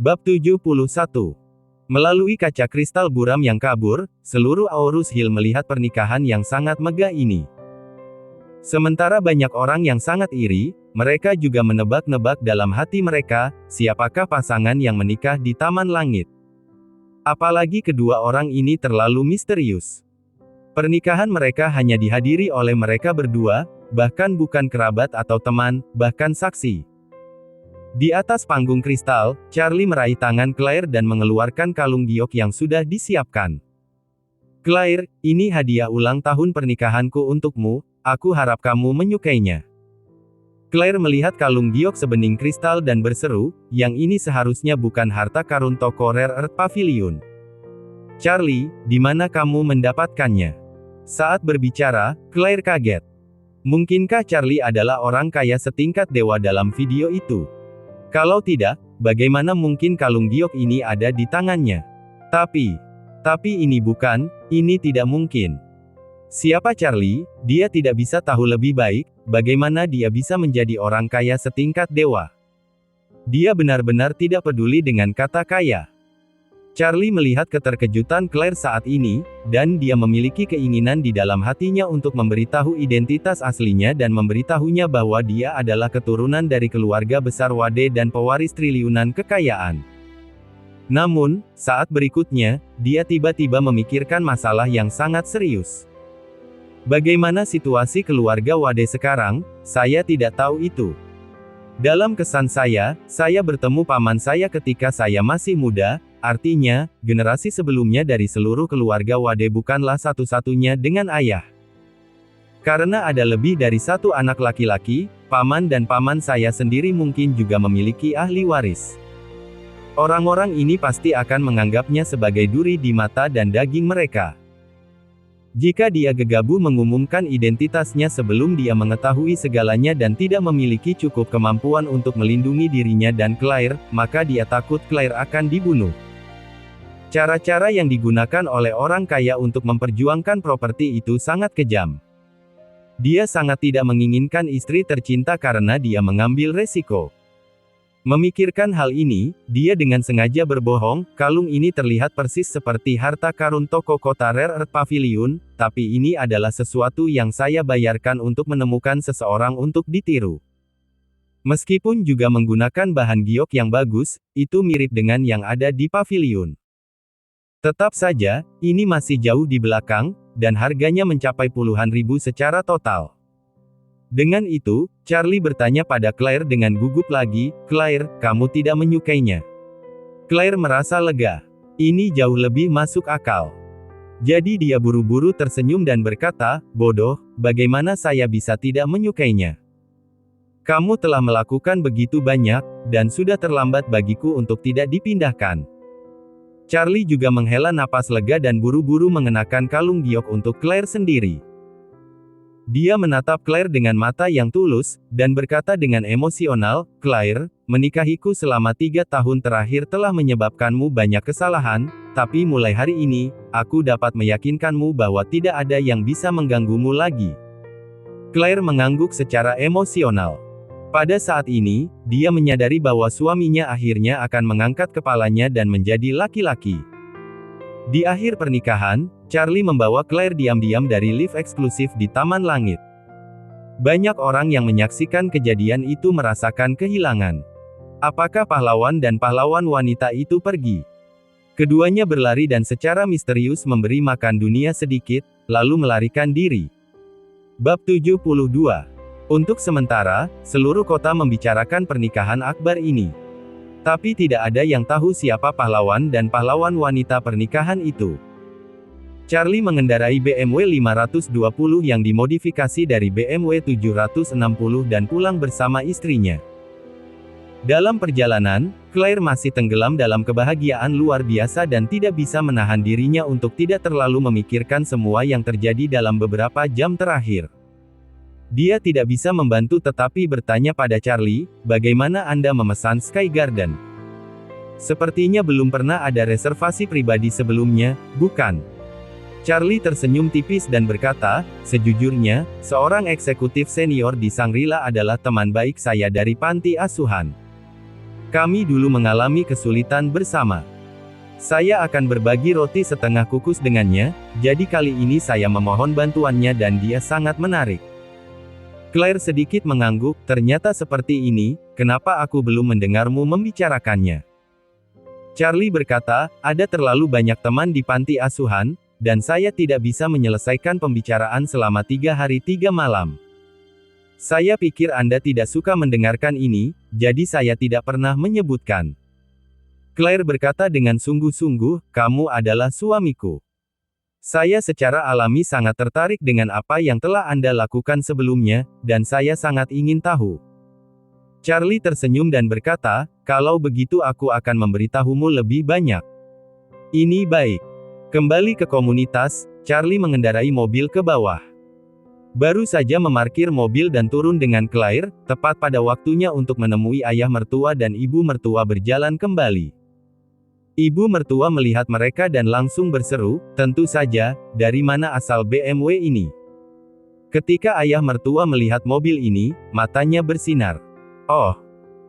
Bab 71. Melalui kaca kristal buram yang kabur, seluruh Aurus Hill melihat pernikahan yang sangat megah ini. Sementara banyak orang yang sangat iri, mereka juga menebak-nebak dalam hati mereka, siapakah pasangan yang menikah di Taman Langit. Apalagi kedua orang ini terlalu misterius. Pernikahan mereka hanya dihadiri oleh mereka berdua, bahkan bukan kerabat atau teman, bahkan saksi. Di atas panggung kristal, Charlie meraih tangan Claire dan mengeluarkan kalung giok yang sudah disiapkan. "Claire, ini hadiah ulang tahun pernikahanku untukmu, aku harap kamu menyukainya." Claire melihat kalung giok sebening kristal dan berseru, yang ini seharusnya bukan harta karun toko Rare Earth Pavilion. "Charlie, di mana kamu mendapatkannya?" Saat berbicara, Claire kaget. Mungkinkah Charlie adalah orang kaya setingkat dewa dalam video itu? Kalau tidak, bagaimana mungkin kalung giok ini ada di tangannya? Tapi ini tidak mungkin. Siapa Charlie? Dia tidak bisa tahu lebih baik, bagaimana dia bisa menjadi orang kaya setingkat dewa. Dia benar-benar tidak peduli dengan kata kaya. Charlie melihat keterkejutan Claire saat ini, dan dia memiliki keinginan di dalam hatinya untuk memberitahu identitas aslinya dan memberitahunya bahwa dia adalah keturunan dari keluarga besar Wade dan pewaris triliunan kekayaan. Namun, saat berikutnya, dia tiba-tiba memikirkan masalah yang sangat serius. Bagaimana situasi keluarga Wade sekarang? Saya tidak tahu itu. Dalam kesan saya bertemu paman saya ketika saya masih muda. Artinya, generasi sebelumnya dari seluruh keluarga Wade bukanlah satu-satunya dengan ayah. Karena ada lebih dari satu anak laki-laki, paman dan paman saya sendiri mungkin juga memiliki ahli waris. Orang-orang ini pasti akan menganggapnya sebagai duri di mata dan daging mereka. Jika dia gegabah mengumumkan identitasnya sebelum dia mengetahui segalanya dan tidak memiliki cukup kemampuan untuk melindungi dirinya dan Claire, maka dia takut Claire akan dibunuh. Cara-cara yang digunakan oleh orang kaya untuk memperjuangkan properti itu sangat kejam. Dia sangat tidak menginginkan istri tercinta karena dia mengambil resiko. Memikirkan hal ini, dia dengan sengaja berbohong, kalung ini terlihat persis seperti harta karun toko kota Rare Earth Pavilion, tapi ini adalah sesuatu yang saya bayarkan untuk menemukan seseorang untuk ditiru. Meskipun juga menggunakan bahan giok yang bagus, itu mirip dengan yang ada di pavilion. Tetap saja, ini masih jauh di belakang, dan harganya mencapai puluhan ribu secara total. Dengan itu, Charlie bertanya pada Claire dengan gugup lagi, "Claire, kamu tidak menyukainya?" Claire merasa lega. Ini jauh lebih masuk akal. Jadi dia buru-buru tersenyum dan berkata, "Bodoh, bagaimana saya bisa tidak menyukainya? Kamu telah melakukan begitu banyak, dan sudah terlambat bagiku untuk tidak dipindahkan." Charlie juga menghela napas lega dan buru-buru mengenakan kalung giok untuk Claire sendiri. Dia menatap Claire dengan mata yang tulus, dan berkata dengan emosional, "Claire, menikahiku selama 3 tahun terakhir telah menyebabkanmu banyak kesalahan, tapi mulai hari ini, aku dapat meyakinkanmu bahwa tidak ada yang bisa mengganggumu lagi." Claire mengangguk secara emosional. Pada saat ini, dia menyadari bahwa suaminya akhirnya akan mengangkat kepalanya dan menjadi laki-laki. Di akhir pernikahan, Charlie membawa Claire diam-diam dari lift eksklusif di Taman Langit. Banyak orang yang menyaksikan kejadian itu merasakan kehilangan. Apakah pahlawan dan pahlawan wanita itu pergi? Keduanya berlari dan secara misterius memberi makan dunia sedikit, lalu melarikan diri. Bab 72. Untuk sementara, seluruh kota membicarakan pernikahan akbar ini. Tapi tidak ada yang tahu siapa pahlawan dan pahlawan wanita pernikahan itu. Charlie mengendarai BMW 520 yang dimodifikasi dari BMW 760 dan pulang bersama istrinya. Dalam perjalanan, Claire masih tenggelam dalam kebahagiaan luar biasa dan tidak bisa menahan dirinya untuk tidak terlalu memikirkan semua yang terjadi dalam beberapa jam terakhir. Dia tidak bisa membantu tetapi bertanya pada Charlie, "Bagaimana Anda memesan Sky Garden? Sepertinya belum pernah ada reservasi pribadi sebelumnya, bukan?" Charlie tersenyum tipis dan berkata, "Sejujurnya, seorang eksekutif senior di Shangri-La adalah teman baik saya dari panti asuhan. Kami dulu mengalami kesulitan bersama. Saya akan berbagi roti setengah kukus dengannya, jadi kali ini saya memohon bantuannya dan dia sangat menarik. Claire sedikit mengangguk, ternyata seperti ini, kenapa aku belum mendengarmu membicarakannya? Charlie berkata, ada terlalu banyak teman di panti asuhan, dan saya tidak bisa menyelesaikan pembicaraan selama 3 hari 3 malam. Saya pikir Anda tidak suka mendengarkan ini, jadi saya tidak pernah menyebutkan. Claire berkata dengan sungguh-sungguh, kamu adalah suamiku. Saya secara alami sangat tertarik dengan apa yang telah Anda lakukan sebelumnya, dan saya sangat ingin tahu. Charlie tersenyum dan berkata, kalau begitu aku akan memberitahumu lebih banyak. Ini baik. Kembali ke komunitas, Charlie mengendarai mobil ke bawah. Baru saja memarkir mobil dan turun dengan Claire, tepat pada waktunya untuk menemui ayah mertua dan ibu mertua berjalan kembali. Ibu mertua melihat mereka dan langsung berseru, tentu saja, dari mana asal BMW ini? Ketika ayah mertua melihat mobil ini, matanya bersinar. Oh,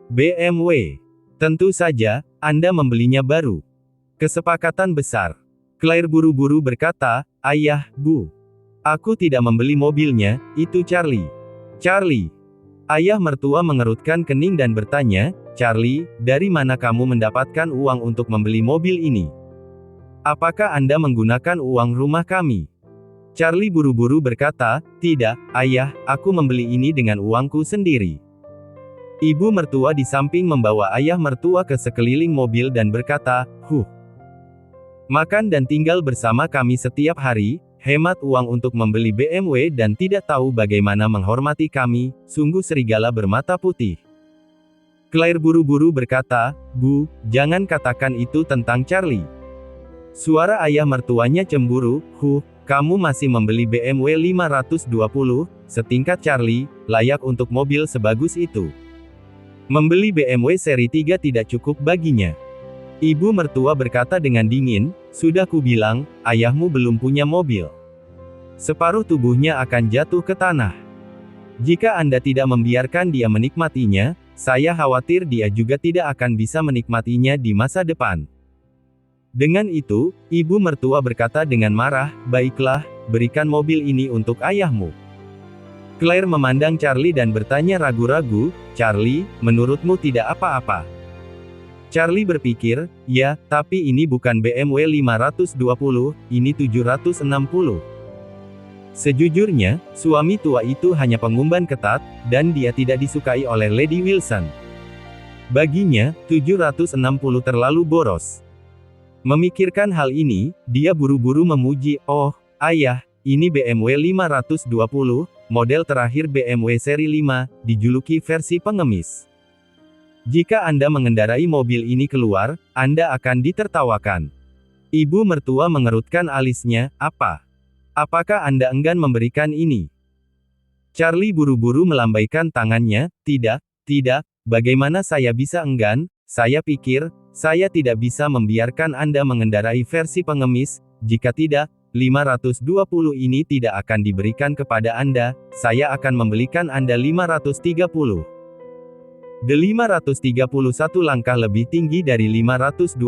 BMW. Tentu saja, Anda membelinya baru. Kesepakatan besar. Claire buru-buru berkata, ayah, bu. Aku tidak membeli mobilnya, itu Charlie. Charlie. Ayah mertua mengerutkan kening dan bertanya, Charlie, dari mana kamu mendapatkan uang untuk membeli mobil ini? Apakah Anda menggunakan uang rumah kami? Charlie buru-buru berkata, tidak, ayah, aku membeli ini dengan uangku sendiri. Ibu mertua di samping membawa ayah mertua ke sekeliling mobil dan berkata, makan dan tinggal bersama kami setiap hari, hemat uang untuk membeli BMW dan tidak tahu bagaimana menghormati kami, sungguh serigala bermata putih. Claire buru-buru berkata, Bu, jangan katakan itu tentang Charlie. Suara ayah mertuanya cemburu, kamu masih membeli BMW 520, setingkat Charlie, layak untuk mobil sebagus itu. Membeli BMW seri 3 tidak cukup baginya. Ibu mertua berkata dengan dingin, sudah kubilang, ayahmu belum punya mobil. Separuh tubuhnya akan jatuh ke tanah. Jika Anda tidak membiarkan dia menikmatinya, saya khawatir dia juga tidak akan bisa menikmatinya di masa depan. Dengan itu, ibu mertua berkata dengan marah, baiklah, berikan mobil ini untuk ayahmu. Claire memandang Charlie dan bertanya ragu-ragu, Charlie, menurutmu tidak apa-apa? Charlie berpikir, ya, tapi ini bukan BMW 520, ini 760. Sejujurnya, suami tua itu hanya pengumban ketat, dan dia tidak disukai oleh Lady Wilson. Baginya, 760 terlalu boros. Memikirkan hal ini, dia buru-buru memuji, oh, ayah, ini BMW 520, model terakhir BMW seri 5, dijuluki versi pengemis. Jika Anda mengendarai mobil ini keluar, Anda akan ditertawakan. Ibu mertua mengerutkan alisnya, apa? Apakah Anda enggan memberikan ini? Charlie buru-buru melambaikan tangannya, tidak, bagaimana saya bisa enggan, saya pikir, saya tidak bisa membiarkan Anda mengendarai versi pengemis, jika tidak, 520 ini tidak akan diberikan kepada Anda, saya akan membelikan Anda 530. The 531 langkah lebih tinggi dari 520,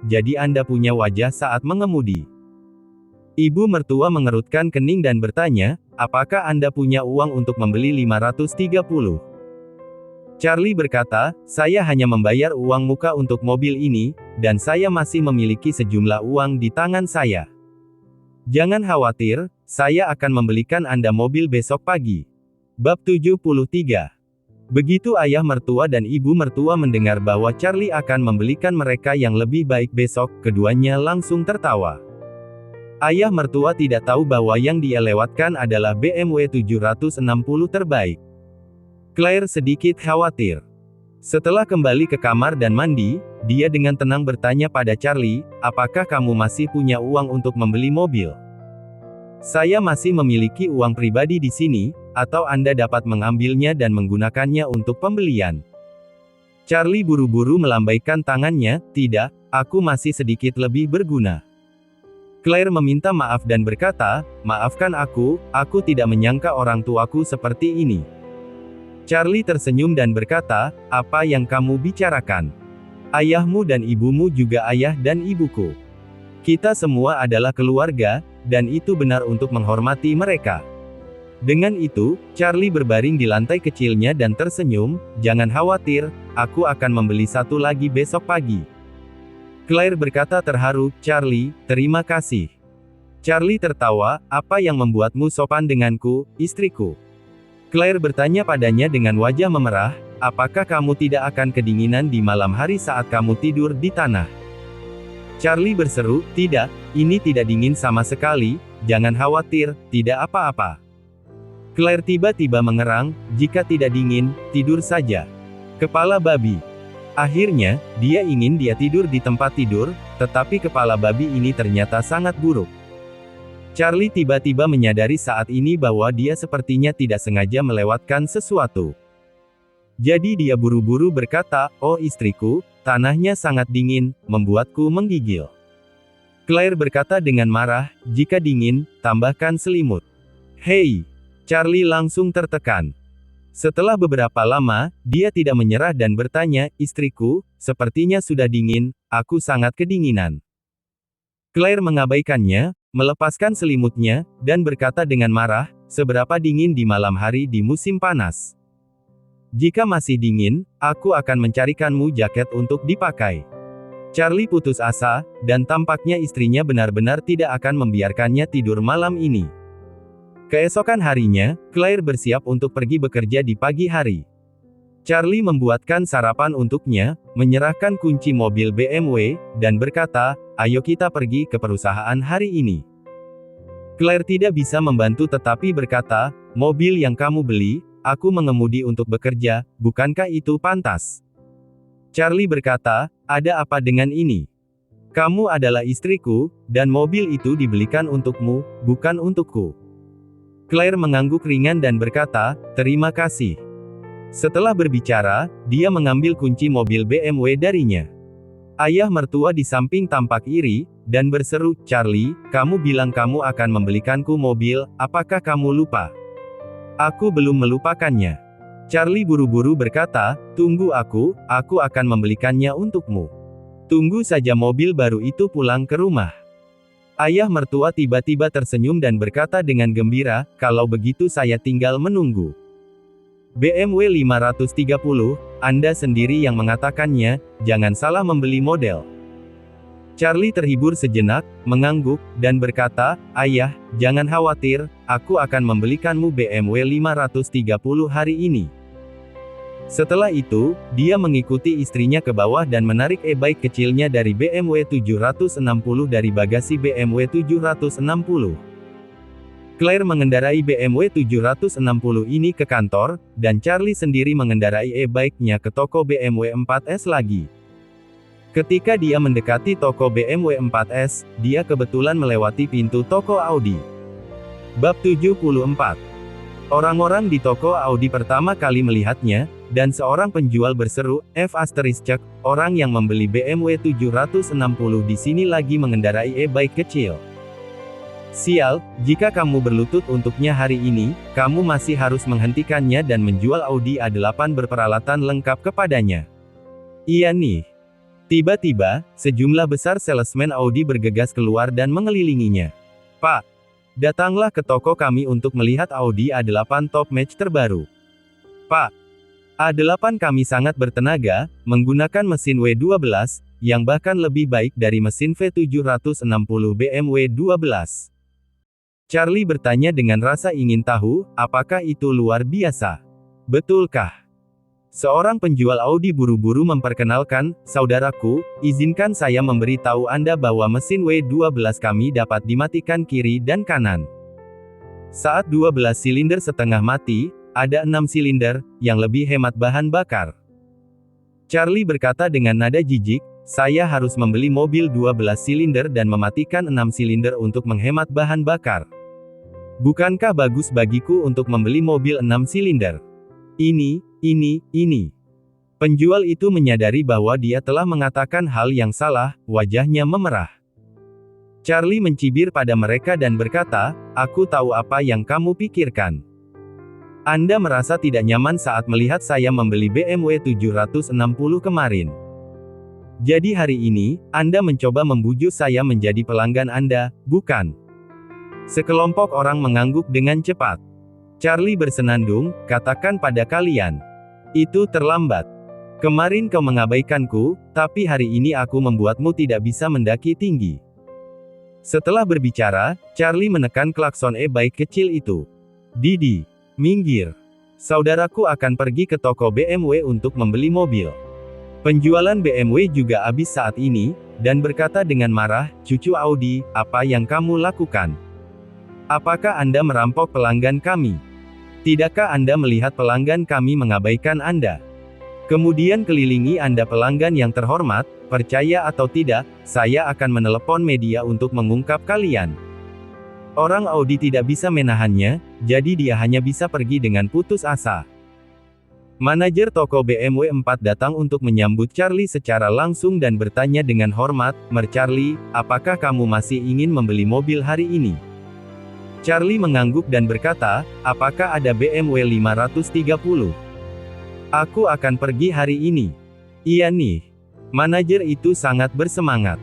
jadi Anda punya wajah saat mengemudi. Ibu mertua mengerutkan kening dan bertanya, apakah Anda punya uang untuk membeli 530? Charlie berkata, saya hanya membayar uang muka untuk mobil ini, dan saya masih memiliki sejumlah uang di tangan saya. Jangan khawatir, saya akan membelikan Anda mobil besok pagi. Bab 73. Begitu ayah mertua dan ibu mertua mendengar bahwa Charlie akan membelikan mereka yang lebih baik besok, keduanya langsung tertawa. Ayah mertua tidak tahu bahwa yang dia lewatkan adalah BMW 760 terbaik. Claire sedikit khawatir. Setelah kembali ke kamar dan mandi, dia dengan tenang bertanya pada Charlie, apakah kamu masih punya uang untuk membeli mobil? Saya masih memiliki uang pribadi di sini, atau Anda dapat mengambilnya dan menggunakannya untuk pembelian. Charlie buru-buru melambaikan tangannya, tidak, aku masih sedikit lebih berguna. Claire meminta maaf dan berkata, maafkan aku tidak menyangka orang tuaku seperti ini. Charlie tersenyum dan berkata, "Apa yang kamu bicarakan? Ayahmu dan ibumu juga ayah dan ibuku. Kita semua adalah keluarga, dan itu benar untuk menghormati mereka." Dengan itu, Charlie berbaring di lantai kecilnya dan tersenyum, "Jangan khawatir, aku akan membeli satu lagi besok pagi." Claire berkata terharu, "Charlie, terima kasih." Charlie tertawa, "Apa yang membuatmu sopan denganku, istriku?" Claire bertanya padanya dengan wajah memerah, "Apakah kamu tidak akan kedinginan di malam hari saat kamu tidur di tanah?" Charlie berseru, "Tidak, ini tidak dingin sama sekali, jangan khawatir, tidak apa-apa." Claire tiba-tiba mengerang, "Jika tidak dingin, tidur saja. Kepala babi." Akhirnya, dia ingin dia tidur di tempat tidur, tetapi kepala babi ini ternyata sangat buruk. Charlie tiba-tiba menyadari saat ini bahwa dia sepertinya tidak sengaja melewatkan sesuatu. Jadi dia buru-buru berkata, "Oh istriku, tanahnya sangat dingin, membuatku menggigil." Claire berkata dengan marah, "Jika dingin, tambahkan selimut." "Hei!" Charlie langsung tertekan. Setelah beberapa lama, dia tidak menyerah dan bertanya, "Istriku, sepertinya sudah dingin, aku sangat kedinginan." Claire mengabaikannya, melepaskan selimutnya, dan berkata dengan marah, "Seberapa dingin di malam hari di musim panas? Jika masih dingin, aku akan mencarikanmu jaket untuk dipakai." Charlie putus asa, dan tampaknya istrinya benar-benar tidak akan membiarkannya tidur malam ini. Keesokan harinya, Claire bersiap untuk pergi bekerja di pagi hari. Charlie membuatkan sarapan untuknya, menyerahkan kunci mobil BMW, dan berkata, "Ayo kita pergi ke perusahaan hari ini." Claire tidak bisa membantu tetapi berkata, "Mobil yang kamu beli, aku mengemudi untuk bekerja, bukankah itu pantas?" Charlie berkata, "Ada apa dengan ini? Kamu adalah istriku, dan mobil itu dibelikan untukmu, bukan untukku." Claire mengangguk ringan dan berkata, "Terima kasih." Setelah berbicara, dia mengambil kunci mobil BMW darinya. Ayah mertua di samping tampak iri, dan berseru, "Charlie, kamu bilang kamu akan membelikanku mobil, apakah kamu lupa?" "Aku belum melupakannya." Charlie buru-buru berkata, "Tunggu aku akan membelikannya untukmu. Tunggu saja mobil baru itu pulang ke rumah." Ayah mertua tiba-tiba tersenyum dan berkata dengan gembira, "Kalau begitu saya tinggal menunggu." BMW 530, Anda sendiri yang mengatakannya, jangan salah membeli model. Charlie terhibur sejenak, mengangguk, dan berkata, "Ayah, jangan khawatir, aku akan membelikanmu BMW 530 hari ini." Setelah itu, dia mengikuti istrinya ke bawah dan menarik e-bike kecilnya dari BMW 760 dari bagasi BMW 760. Claire mengendarai BMW 760 ini ke kantor, dan Charlie sendiri mengendarai e-bike-nya ke toko BMW 4S lagi. Ketika dia mendekati toko BMW 4S, dia kebetulan melewati pintu toko Audi. Bab 74. Orang-orang di toko Audi pertama kali melihatnya, dan seorang penjual berseru, orang yang membeli BMW 760 di sini lagi mengendarai e-bike kecil. Sial, jika kamu berlutut untuknya hari ini, kamu masih harus menghentikannya dan menjual Audi A8 berperalatan lengkap kepadanya. Iya nih. Tiba-tiba, sejumlah besar salesman Audi bergegas keluar dan mengelilinginya. "Pak, datanglah ke toko kami untuk melihat Audi A8 top match terbaru. Pak, A8 kami sangat bertenaga, menggunakan mesin W12, yang bahkan lebih baik dari mesin V760 BMW 12. Charlie bertanya dengan rasa ingin tahu, apakah itu luar biasa? Betulkah? Seorang penjual Audi buru-buru memperkenalkan, "Saudaraku, izinkan saya memberitahu Anda bahwa mesin W12 kami dapat dimatikan kiri dan kanan. Saat 12 silinder setengah mati, ada 6 silinder, yang lebih hemat bahan bakar." Charlie berkata dengan nada jijik, "Saya harus membeli mobil 12 silinder dan mematikan 6 silinder untuk menghemat bahan bakar. Bukankah bagus bagiku untuk membeli mobil 6 silinder? Ini. Penjual itu menyadari bahwa dia telah mengatakan hal yang salah, wajahnya memerah. Charlie mencibir pada mereka dan berkata, "Aku tahu apa yang kamu pikirkan. Anda merasa tidak nyaman saat melihat saya membeli BMW 760 kemarin. Jadi hari ini, Anda mencoba membujuk saya menjadi pelanggan Anda, bukan? Sekelompok orang mengangguk dengan cepat. Charlie bersenandung, katakan pada kalian. Itu terlambat. Kemarin kau mengabaikanku, tapi hari ini aku membuatmu tidak bisa mendaki tinggi. Setelah berbicara, Charlie menekan klakson e-bike kecil itu. Didi. Minggir. Saudaraku akan pergi ke toko BMW untuk membeli mobil. Penjualan BMW juga habis saat ini, dan berkata dengan marah, cucu Audi, apa yang kamu lakukan? Apakah Anda merampok pelanggan kami? Tidakkah Anda melihat pelanggan kami mengabaikan Anda? Kemudian kelilingi Anda pelanggan yang terhormat, percaya atau tidak, saya akan menelepon media untuk mengungkap kalian. Orang Audi tidak bisa menahannya, jadi dia hanya bisa pergi dengan putus asa. Manajer toko BMW 4 datang untuk menyambut Charlie secara langsung dan bertanya dengan hormat, Charlie, apakah kamu masih ingin membeli mobil hari ini? Charlie mengangguk dan berkata, apakah ada BMW 530? Aku akan pergi hari ini. Iya nih. Manajer itu sangat bersemangat.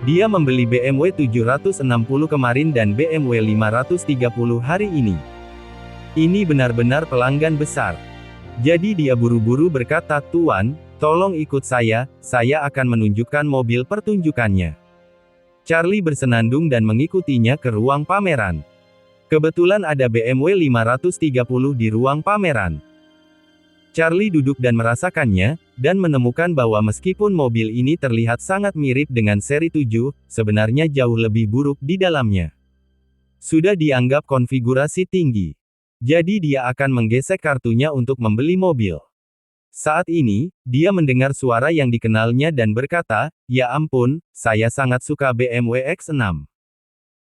Dia membeli BMW 760 kemarin dan BMW 530 hari ini. Ini benar-benar pelanggan besar. Jadi dia buru-buru berkata, Tuan, tolong ikut saya akan menunjukkan mobil pertunjukannya. Charlie bersenandung dan mengikutinya ke ruang pameran. Kebetulan ada BMW 530 di ruang pameran. Charlie duduk dan merasakannya, dan menemukan bahwa meskipun mobil ini terlihat sangat mirip dengan seri 7, sebenarnya jauh lebih buruk di dalamnya. Sudah dianggap konfigurasi tinggi. Jadi dia akan menggesek kartunya untuk membeli mobil. Saat ini, dia mendengar suara yang dikenalnya dan berkata, ya ampun, saya sangat suka BMW X6.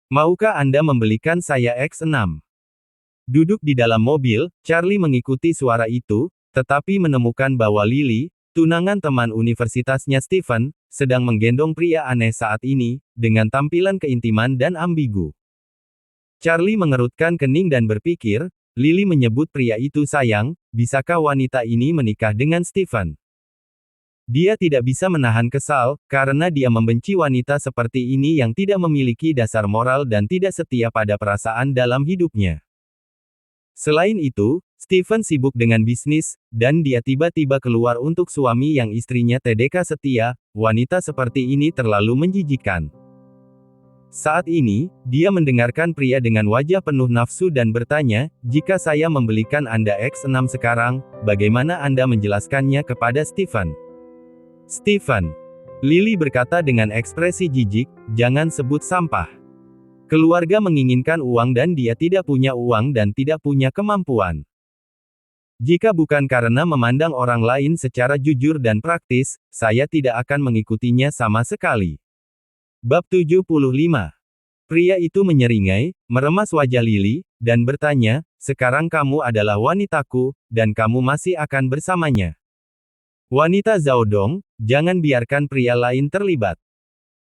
Maukah Anda membelikan saya X6? Duduk di dalam mobil, Charlie mengikuti suara itu, tetapi menemukan bahwa Lily, tunangan teman universitasnya Stephen, sedang menggendong pria aneh saat ini, dengan tampilan keintiman dan ambigu. Charlie mengerutkan kening dan berpikir, Lily menyebut pria itu sayang, bisakah wanita ini menikah dengan Stephen? Dia tidak bisa menahan kesal, karena dia membenci wanita seperti ini yang tidak memiliki dasar moral dan tidak setia pada perasaan dalam hidupnya. Selain itu, Stephen sibuk dengan bisnis, dan dia tiba-tiba keluar untuk suami yang istrinya TDK setia, wanita seperti ini terlalu menjijikkan. Saat ini, dia mendengarkan pria dengan wajah penuh nafsu dan bertanya, jika saya membelikan Anda X6 sekarang, bagaimana Anda menjelaskannya kepada Stephen? Stephen. Lily berkata dengan ekspresi jijik, jangan sebut sampah. Keluarga menginginkan uang dan dia tidak punya uang dan tidak punya kemampuan. Jika bukan karena memandang orang lain secara jujur dan praktis, saya tidak akan mengikutinya sama sekali. Bab 75. Pria itu menyeringai, meremas wajah Lily, dan bertanya, sekarang kamu adalah wanitaku, dan kamu masih akan bersamanya. Wanita Zhao Dong, jangan biarkan pria lain terlibat.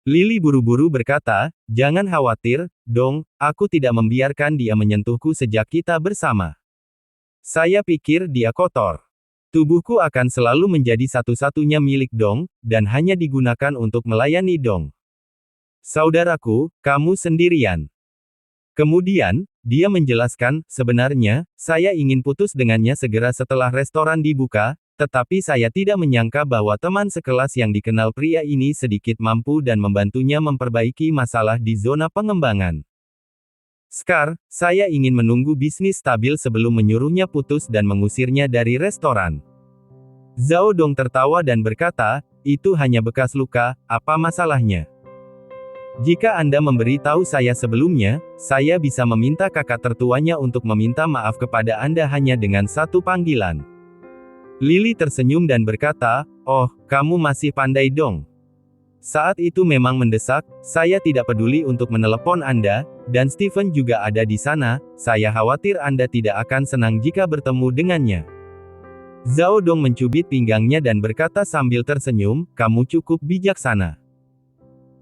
Lily buru-buru berkata, jangan khawatir, Dong, aku tidak membiarkan dia menyentuhku sejak kita bersama. Saya pikir dia kotor. Tubuhku akan selalu menjadi satu-satunya milik Dong, dan hanya digunakan untuk melayani Dong. Saudaraku, kamu sendirian. Kemudian, dia menjelaskan, sebenarnya, saya ingin putus dengannya segera setelah restoran dibuka, tetapi saya tidak menyangka bahwa teman sekelas yang dikenal pria ini sedikit mampu dan membantunya memperbaiki masalah di zona pengembangan. Scar, saya ingin menunggu bisnis stabil sebelum menyuruhnya putus dan mengusirnya dari restoran. Zhao Dong tertawa dan berkata, itu hanya bekas luka, apa masalahnya? Jika Anda memberi tahu saya sebelumnya, saya bisa meminta kakak tertuanya untuk meminta maaf kepada Anda hanya dengan satu panggilan. Lily tersenyum dan berkata, oh, kamu masih pandai dong. Saat itu memang mendesak, saya tidak peduli untuk menelepon Anda, dan Stephen juga ada di sana, saya khawatir Anda tidak akan senang jika bertemu dengannya. Zhao Dong mencubit pinggangnya dan berkata sambil tersenyum, kamu cukup bijaksana.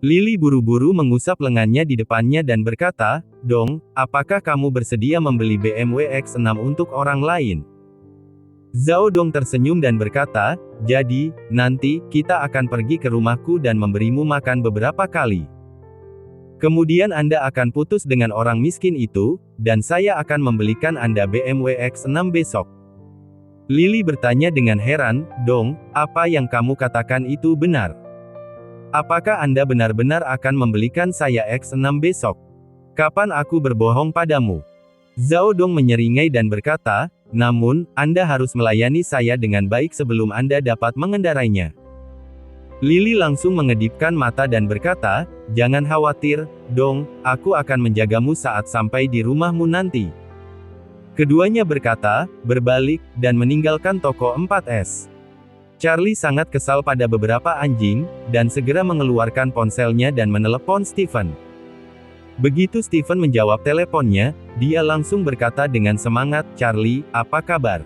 Lily buru-buru mengusap lengannya di depannya dan berkata, "Dong, apakah kamu bersedia membeli BMW X6 untuk orang lain?" Zhao Dong tersenyum dan berkata, "Jadi, nanti, kita akan pergi ke rumahku dan memberimu makan beberapa kali. Kemudian Anda akan putus dengan orang miskin itu, dan saya akan membelikan Anda BMW X6 besok." Lily bertanya dengan heran, "Dong, apa yang kamu katakan itu benar? Apakah Anda benar-benar akan membelikan saya X6 besok? Kapan aku berbohong padamu?" Zhao Dong menyeringai dan berkata, "Namun, Anda harus melayani saya dengan baik sebelum Anda dapat mengendarainya." Lily langsung mengedipkan mata dan berkata, "Jangan khawatir, Dong, aku akan menjagamu saat sampai di rumahmu nanti." Keduanya berkata, berbalik, dan meninggalkan toko 4S. Charlie sangat kesal pada beberapa anjing, dan segera mengeluarkan ponselnya dan menelepon Stephen. Begitu Stephen menjawab teleponnya, dia langsung berkata dengan semangat, "Charlie, apa kabar?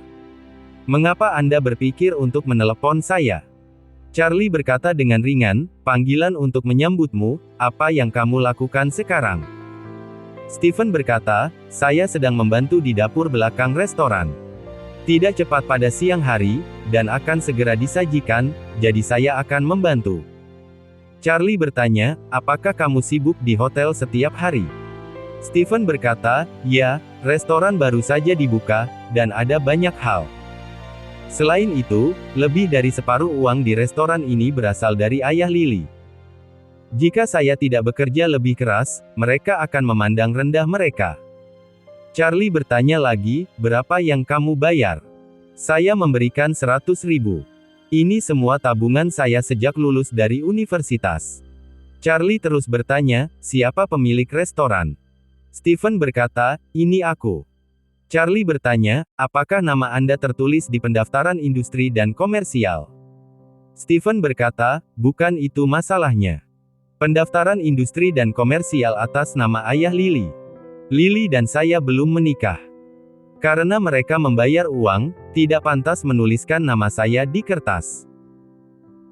Mengapa Anda berpikir untuk menelepon saya?" Charlie berkata dengan ringan, "Panggilan untuk menyambutmu, apa yang kamu lakukan sekarang?" Stephen berkata, "Saya sedang membantu di dapur belakang restoran. Tidak cepat pada siang hari, dan akan segera disajikan, jadi saya akan membantu." Charlie bertanya, "Apakah kamu sibuk di hotel setiap hari?" Stephen berkata, "Ya, restoran baru saja dibuka, dan ada banyak hal. Selain itu, lebih dari separuh uang di restoran ini berasal dari ayah Lily. Jika saya tidak bekerja lebih keras, mereka akan memandang rendah mereka." Charlie bertanya lagi, "Berapa yang kamu bayar?" "Saya memberikan 100.000. Ini semua tabungan saya sejak lulus dari universitas." Charlie terus bertanya, "Siapa pemilik restoran?" Stephen berkata, "Ini aku." Charlie bertanya, "Apakah nama Anda tertulis di pendaftaran industri dan komersial?" Stephen berkata, "Bukan itu masalahnya. Pendaftaran industri dan komersial atas nama ayah Lily. Lily dan saya belum menikah. Karena mereka membayar uang, tidak pantas menuliskan nama saya di kertas."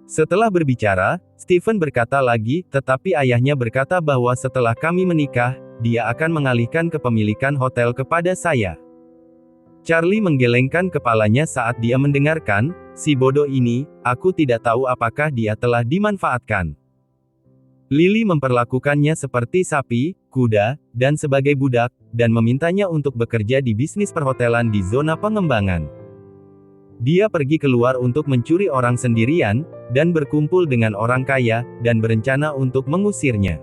Setelah berbicara, Stephen berkata lagi, "Tetapi ayahnya berkata bahwa setelah kami menikah, dia akan mengalihkan kepemilikan hotel kepada saya." Charlie menggelengkan kepalanya saat dia mendengarkan, "Si bodoh ini, aku tidak tahu apakah dia telah dimanfaatkan. Lily memperlakukannya seperti sapi, kuda, dan sebagai budak, dan memintanya untuk bekerja di bisnis perhotelan di zona pengembangan. Dia pergi keluar untuk mencuri orang sendirian, dan berkumpul dengan orang kaya, dan berencana untuk mengusirnya.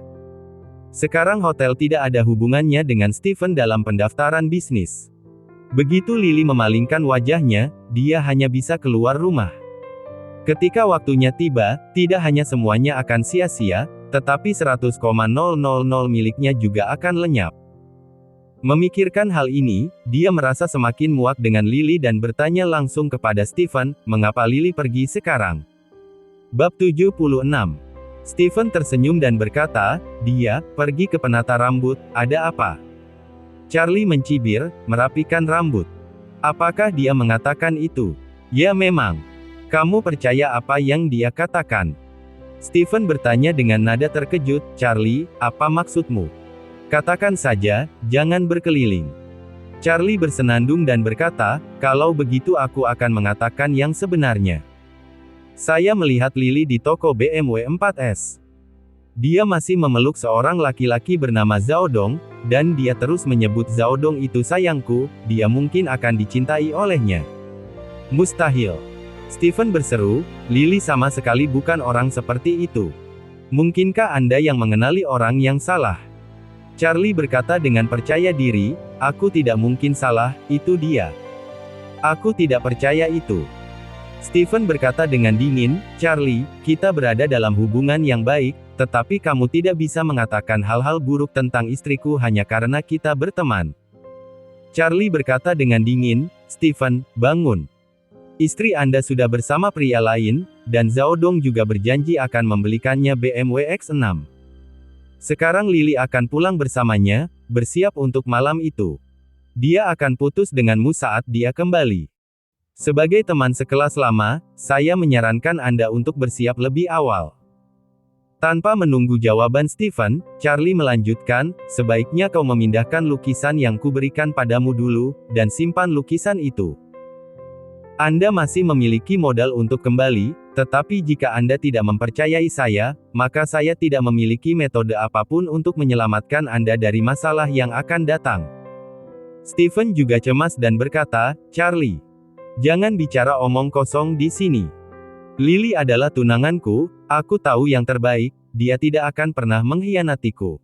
Sekarang hotel tidak ada hubungannya dengan Stephen dalam pendaftaran bisnis." Begitu Lily memalingkan wajahnya, dia hanya bisa keluar rumah. Ketika waktunya tiba, tidak hanya semuanya akan sia-sia, tetapi 100,000 miliknya juga akan lenyap. Memikirkan hal ini, dia merasa semakin muak dengan Lily dan bertanya langsung kepada Stephen, "Mengapa Lily pergi sekarang?" Bab 76. Stephen tersenyum dan berkata, "Dia pergi ke penata rambut, ada apa?" Charlie mencibir, merapikan rambut. "Apakah dia mengatakan itu?" "Ya memang. Kamu percaya apa yang dia katakan?" Stephen bertanya dengan nada terkejut, "Charlie, apa maksudmu? Katakan saja, jangan berkeliling." Charlie bersenandung dan berkata, "Kalau begitu aku akan mengatakan yang sebenarnya. Saya melihat Lily di toko BMW 4S. Dia masih memeluk seorang laki-laki bernama Zhao Dong, dan dia terus menyebut Zhao Dong itu sayangku, dia mungkin akan dicintai olehnya." "Mustahil!" Stephen berseru, "Lily sama sekali bukan orang seperti itu. Mungkinkah Anda yang mengenali orang yang salah?" Charlie berkata dengan percaya diri, "Aku tidak mungkin salah, itu dia. Aku tidak percaya itu." Stephen berkata dengan dingin, "Charlie, kita berada dalam hubungan yang baik, tetapi kamu tidak bisa mengatakan hal-hal buruk tentang istriku hanya karena kita berteman." Charlie berkata dengan dingin, "Stephen, bangun. Istri Anda sudah bersama pria lain, dan Zhao Dong juga berjanji akan membelikannya BMW X6. Sekarang Lily akan pulang bersamanya, bersiap untuk malam itu. Dia akan putus denganmu saat dia kembali. Sebagai teman sekelas lama, saya menyarankan Anda untuk bersiap lebih awal." Tanpa menunggu jawaban Stephen, Charlie melanjutkan, sebaiknya kau memindahkan lukisan yang kuberikan padamu dulu, dan simpan lukisan itu. Anda masih memiliki modal untuk kembali, tetapi jika Anda tidak mempercayai saya, maka saya tidak memiliki metode apapun untuk menyelamatkan Anda dari masalah yang akan datang. Stephen juga cemas dan berkata, Charlie, jangan bicara omong kosong di sini. Lily adalah tunanganku, aku tahu yang terbaik, dia tidak akan pernah mengkhianatiku.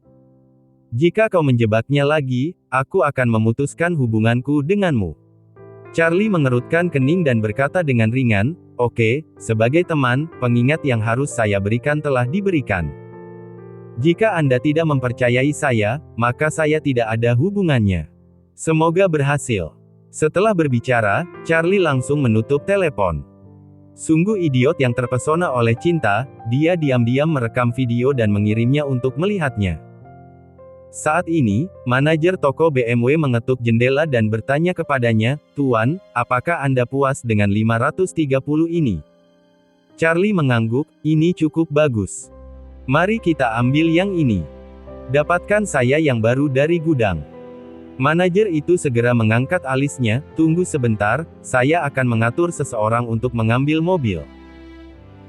Jika kau menjebaknya lagi, aku akan memutuskan hubunganku denganmu. Charlie mengerutkan kening dan berkata dengan ringan, oke, sebagai teman, pengingat yang harus saya berikan telah diberikan. Jika Anda tidak mempercayai saya, maka saya tidak ada hubungannya. Semoga berhasil. Setelah berbicara, Charlie langsung menutup telepon. Sungguh idiot yang terpesona oleh cinta, dia diam-diam merekam video dan mengirimnya untuk melihatnya. Saat ini, manajer toko BMW mengetuk jendela dan bertanya kepadanya, Tuan, apakah Anda puas dengan 530 ini? Charlie mengangguk, ini cukup bagus. Mari kita ambil yang ini. Dapatkan saya yang baru dari gudang. Manajer itu segera mengangkat alisnya, tunggu sebentar, saya akan mengatur seseorang untuk mengambil mobil.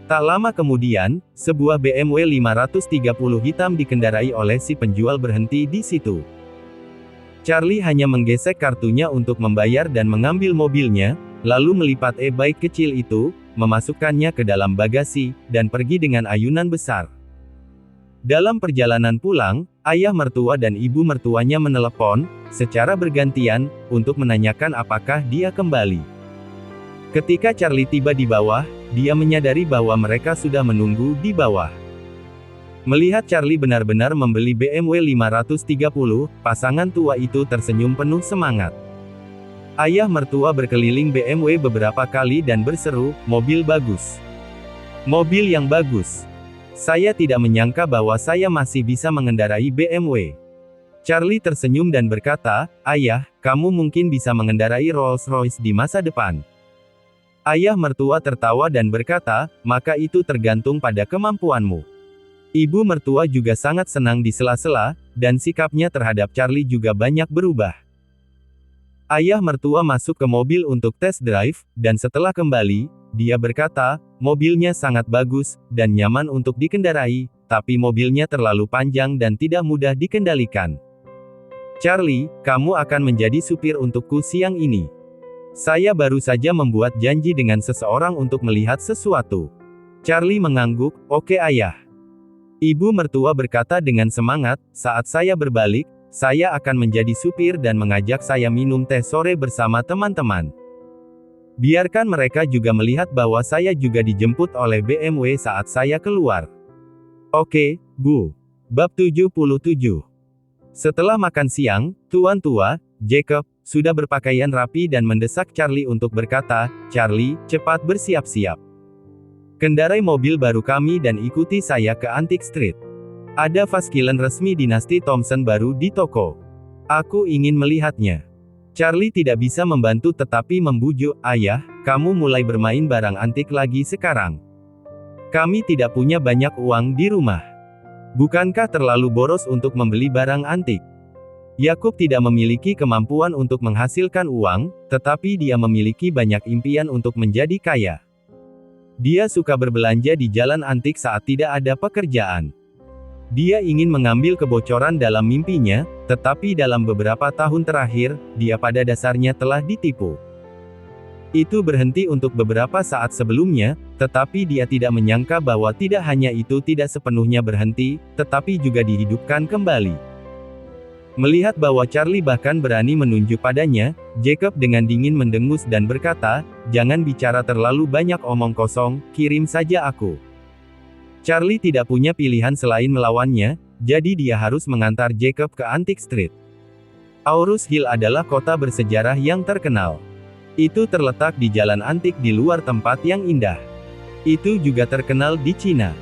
Tak lama kemudian, sebuah BMW 530 hitam dikendarai oleh si penjual berhenti di situ. Charlie hanya menggesek kartunya untuk membayar dan mengambil mobilnya, lalu melipat e-bike kecil itu, memasukkannya ke dalam bagasi, dan pergi dengan ayunan besar. Dalam perjalanan pulang, ayah mertua dan ibu mertuanya menelepon, secara bergantian, untuk menanyakan apakah dia kembali. Ketika Charlie tiba di bawah, dia menyadari bahwa mereka sudah menunggu di bawah. Melihat Charlie benar-benar membeli BMW 530, pasangan tua itu tersenyum penuh semangat. Ayah mertua berkeliling BMW beberapa kali dan berseru, mobil bagus. Mobil yang bagus. Saya tidak menyangka bahwa saya masih bisa mengendarai BMW. Charlie tersenyum dan berkata, Ayah, kamu mungkin bisa mengendarai Rolls-Royce di masa depan. Ayah mertua tertawa dan berkata, maka itu tergantung pada kemampuanmu. Ibu mertua juga sangat senang di sela-sela, dan sikapnya terhadap Charlie juga banyak berubah. Ayah mertua masuk ke mobil untuk test drive, dan setelah kembali, dia berkata, mobilnya sangat bagus, dan nyaman untuk dikendarai, tapi mobilnya terlalu panjang dan tidak mudah dikendalikan. Charlie, kamu akan menjadi supir untukku siang ini. Saya baru saja membuat janji dengan seseorang untuk melihat sesuatu. Charlie mengangguk, oke ayah. Ibu mertua berkata dengan semangat, saat saya berbalik, saya akan menjadi supir dan mengajak saya minum teh sore bersama teman-teman. Biarkan mereka juga melihat bahwa saya juga dijemput oleh BMW saat saya keluar. Oke, Bu. Bab 77. Setelah makan siang, Tuan tua, Jacob, sudah berpakaian rapi dan mendesak Charlie untuk berkata, Charlie, cepat bersiap-siap. Kendarai mobil baru kami dan ikuti saya ke Antique Street. Ada faskilan resmi dinasti Thompson baru di toko. Aku ingin melihatnya. Charlie tidak bisa membantu tetapi membujuk, ayah, kamu mulai bermain barang antik lagi sekarang. Kami tidak punya banyak uang di rumah. Bukankah terlalu boros untuk membeli barang antik? Yakub tidak memiliki kemampuan untuk menghasilkan uang, tetapi dia memiliki banyak impian untuk menjadi kaya. Dia suka berbelanja di jalan antik saat tidak ada pekerjaan. Dia ingin mengambil kebocoran dalam mimpinya, tetapi dalam beberapa tahun terakhir, dia pada dasarnya telah ditipu. Itu berhenti untuk beberapa saat sebelumnya, tetapi dia tidak menyangka bahwa tidak hanya itu tidak sepenuhnya berhenti, tetapi juga dihidupkan kembali. Melihat bahwa Charlie bahkan berani menunjuk padanya, Jacob dengan dingin mendengus dan berkata, jangan bicara terlalu banyak omong kosong, kirim saja aku. Charlie tidak punya pilihan selain melawannya, jadi dia harus mengantar Jacob ke Antique Street. Aurus Hill adalah kota bersejarah yang terkenal. Itu terletak di jalan antik di luar tempat yang indah. Itu juga terkenal di Cina.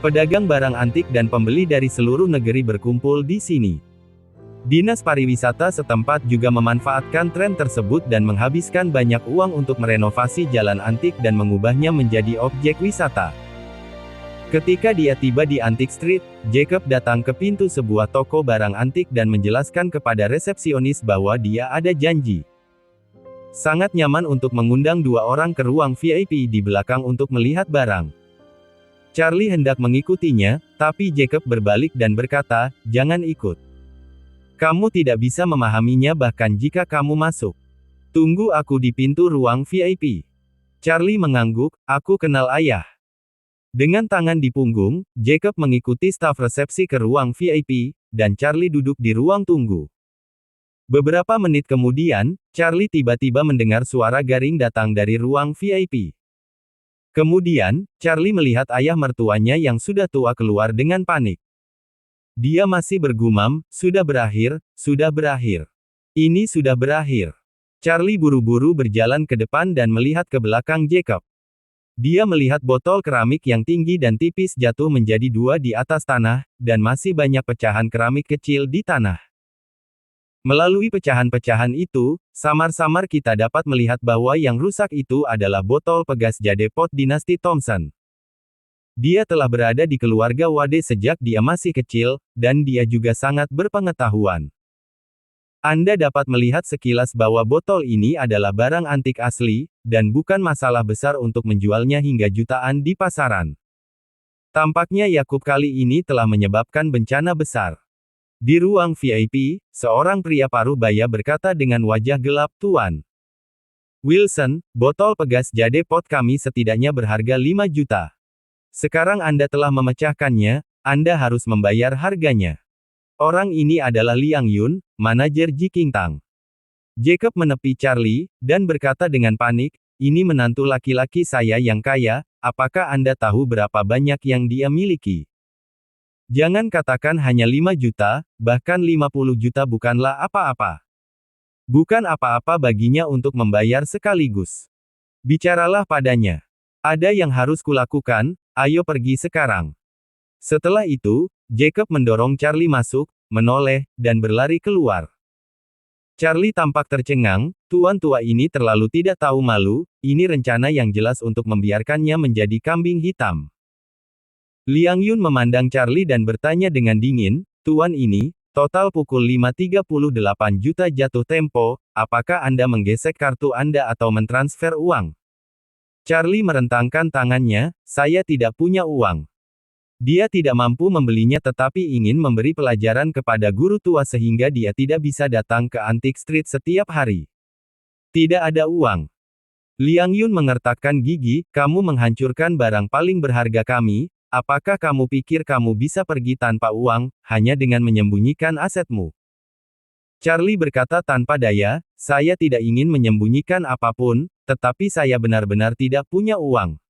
Pedagang barang antik dan pembeli dari seluruh negeri berkumpul di sini. Dinas pariwisata setempat juga memanfaatkan tren tersebut dan menghabiskan banyak uang untuk merenovasi jalan antik dan mengubahnya menjadi objek wisata. Ketika dia tiba di Antique Street, Jacob datang ke pintu sebuah toko barang antik dan menjelaskan kepada resepsionis bahwa dia ada janji. Sangat nyaman untuk mengundang dua orang ke ruang VIP di belakang untuk melihat barang. Charlie hendak mengikutinya, tapi Jacob berbalik dan berkata, "Jangan ikut. Kamu tidak bisa memahaminya bahkan jika kamu masuk. Tunggu aku di pintu ruang VIP." Charlie mengangguk, "Aku kenal ayah." Dengan tangan di punggung, Jacob mengikuti staf resepsi ke ruang VIP, dan Charlie duduk di ruang tunggu. Beberapa menit kemudian, Charlie tiba-tiba mendengar suara garing datang dari ruang VIP. Kemudian, Charlie melihat ayah mertuanya yang sudah tua keluar dengan panik. Dia masih bergumam, "Sudah berakhir, sudah berakhir. Ini sudah berakhir." Charlie buru-buru berjalan ke depan dan melihat ke belakang Jacob. Dia melihat botol keramik yang tinggi dan tipis jatuh menjadi dua di atas tanah, dan masih banyak pecahan keramik kecil di tanah. Melalui pecahan-pecahan itu, samar-samar kita dapat melihat bahwa yang rusak itu adalah botol pegas jade pot dinasti Thompson. Dia telah berada di keluarga Wade sejak dia masih kecil, dan dia juga sangat berpengetahuan. Anda dapat melihat sekilas bahwa botol ini adalah barang antik asli, dan bukan masalah besar untuk menjualnya hingga jutaan di pasaran. Tampaknya Yakub kali ini telah menyebabkan bencana besar. Di ruang VIP, seorang pria paruh baya berkata dengan wajah gelap, "Tuan Wilson, botol pegas jade pot kami setidaknya berharga 5 juta. Sekarang Anda telah memecahkannya, Anda harus membayar harganya." Orang ini adalah Liang Yun, manajer Jikingtang. Jacob menepi Charlie, dan berkata dengan panik, "Ini menantu laki-laki saya yang kaya, apakah Anda tahu berapa banyak yang dia miliki? Jangan katakan hanya 5 juta, bahkan 50 juta bukanlah apa-apa. Bukan apa-apa baginya untuk membayar sekaligus. Bicaralah padanya. Ada yang harus kulakukan, ayo pergi sekarang." Setelah itu, Jacob mendorong Charlie masuk, menoleh, dan berlari keluar. Charlie tampak tercengang, tuan tua ini terlalu tidak tahu malu, ini rencana yang jelas untuk membiarkannya menjadi kambing hitam. Liang Yun memandang Charlie dan bertanya dengan dingin, "Tuan ini, total pukul 5.38 juta jatuh tempo, apakah Anda menggesek kartu Anda atau mentransfer uang?" Charlie merentangkan tangannya, "Saya tidak punya uang." Dia tidak mampu membelinya tetapi ingin memberi pelajaran kepada guru tua sehingga dia tidak bisa datang ke Antique Street setiap hari. "Tidak ada uang." Liang Yun mengertakkan gigi, "Kamu menghancurkan barang paling berharga kami, apakah kamu pikir kamu bisa pergi tanpa uang, hanya dengan menyembunyikan asetmu?" Charlie berkata tanpa daya, "Saya tidak ingin menyembunyikan apapun, tetapi saya benar-benar tidak punya uang.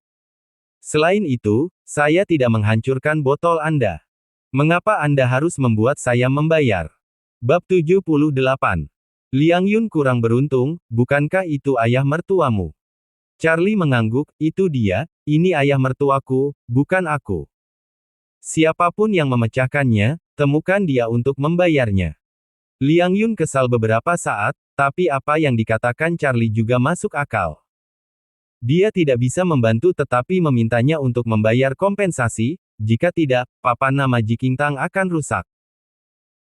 Selain itu, saya tidak menghancurkan botol Anda. Mengapa Anda harus membuat saya membayar?" Bab 78. Liang Yun kurang beruntung, bukankah itu ayah mertuamu? Charlie mengangguk, "Itu dia, ini ayah mertuaku, bukan aku. Siapapun yang memecahkannya, temukan dia untuk membayarnya." Liang Yun kesal beberapa saat, tapi apa yang dikatakan Charlie juga masuk akal. Dia tidak bisa membantu tetapi memintanya untuk membayar kompensasi, jika tidak, papan nama Jikingtang akan rusak.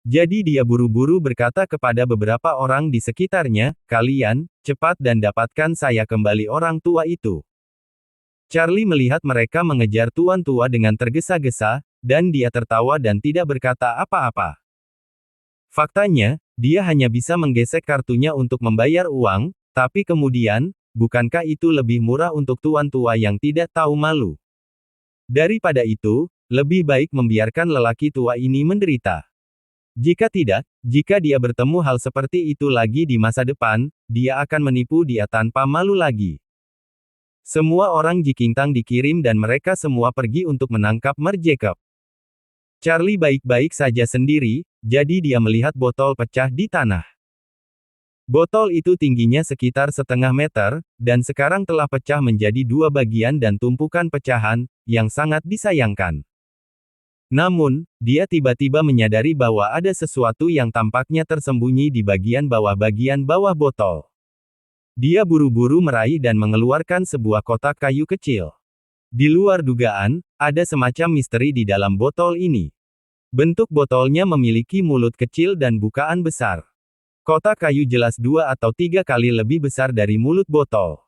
Jadi dia buru-buru berkata kepada beberapa orang di sekitarnya, "Kalian, cepat dan dapatkan saya kembali orang tua itu." Charlie melihat mereka mengejar tuan tua dengan tergesa-gesa, dan dia tertawa dan tidak berkata apa-apa. Faktanya, dia hanya bisa menggesek kartunya untuk membayar uang, tapi kemudian, bukankah itu lebih murah untuk tuan tua yang tidak tahu malu? Daripada itu, lebih baik membiarkan lelaki tua ini menderita. Jika tidak, jika dia bertemu hal seperti itu lagi di masa depan, dia akan menipu dia tanpa malu lagi. Semua orang Jikingtang dikirim dan mereka semua pergi untuk menangkap Mer Jacob. Charlie baik-baik saja sendiri, jadi dia melihat botol pecah di tanah. Botol itu tingginya sekitar setengah meter, dan sekarang telah pecah menjadi dua bagian dan tumpukan pecahan, yang sangat disayangkan. Namun, dia tiba-tiba menyadari bahwa ada sesuatu yang tampaknya tersembunyi di bagian bawah botol. Dia buru-buru meraih dan mengeluarkan sebuah kotak kayu kecil. Di luar dugaan, ada semacam misteri di dalam botol ini. Bentuk botolnya memiliki mulut kecil dan bukaan besar. Kotak kayu jelas 2 atau 3 kali lebih besar dari mulut botol.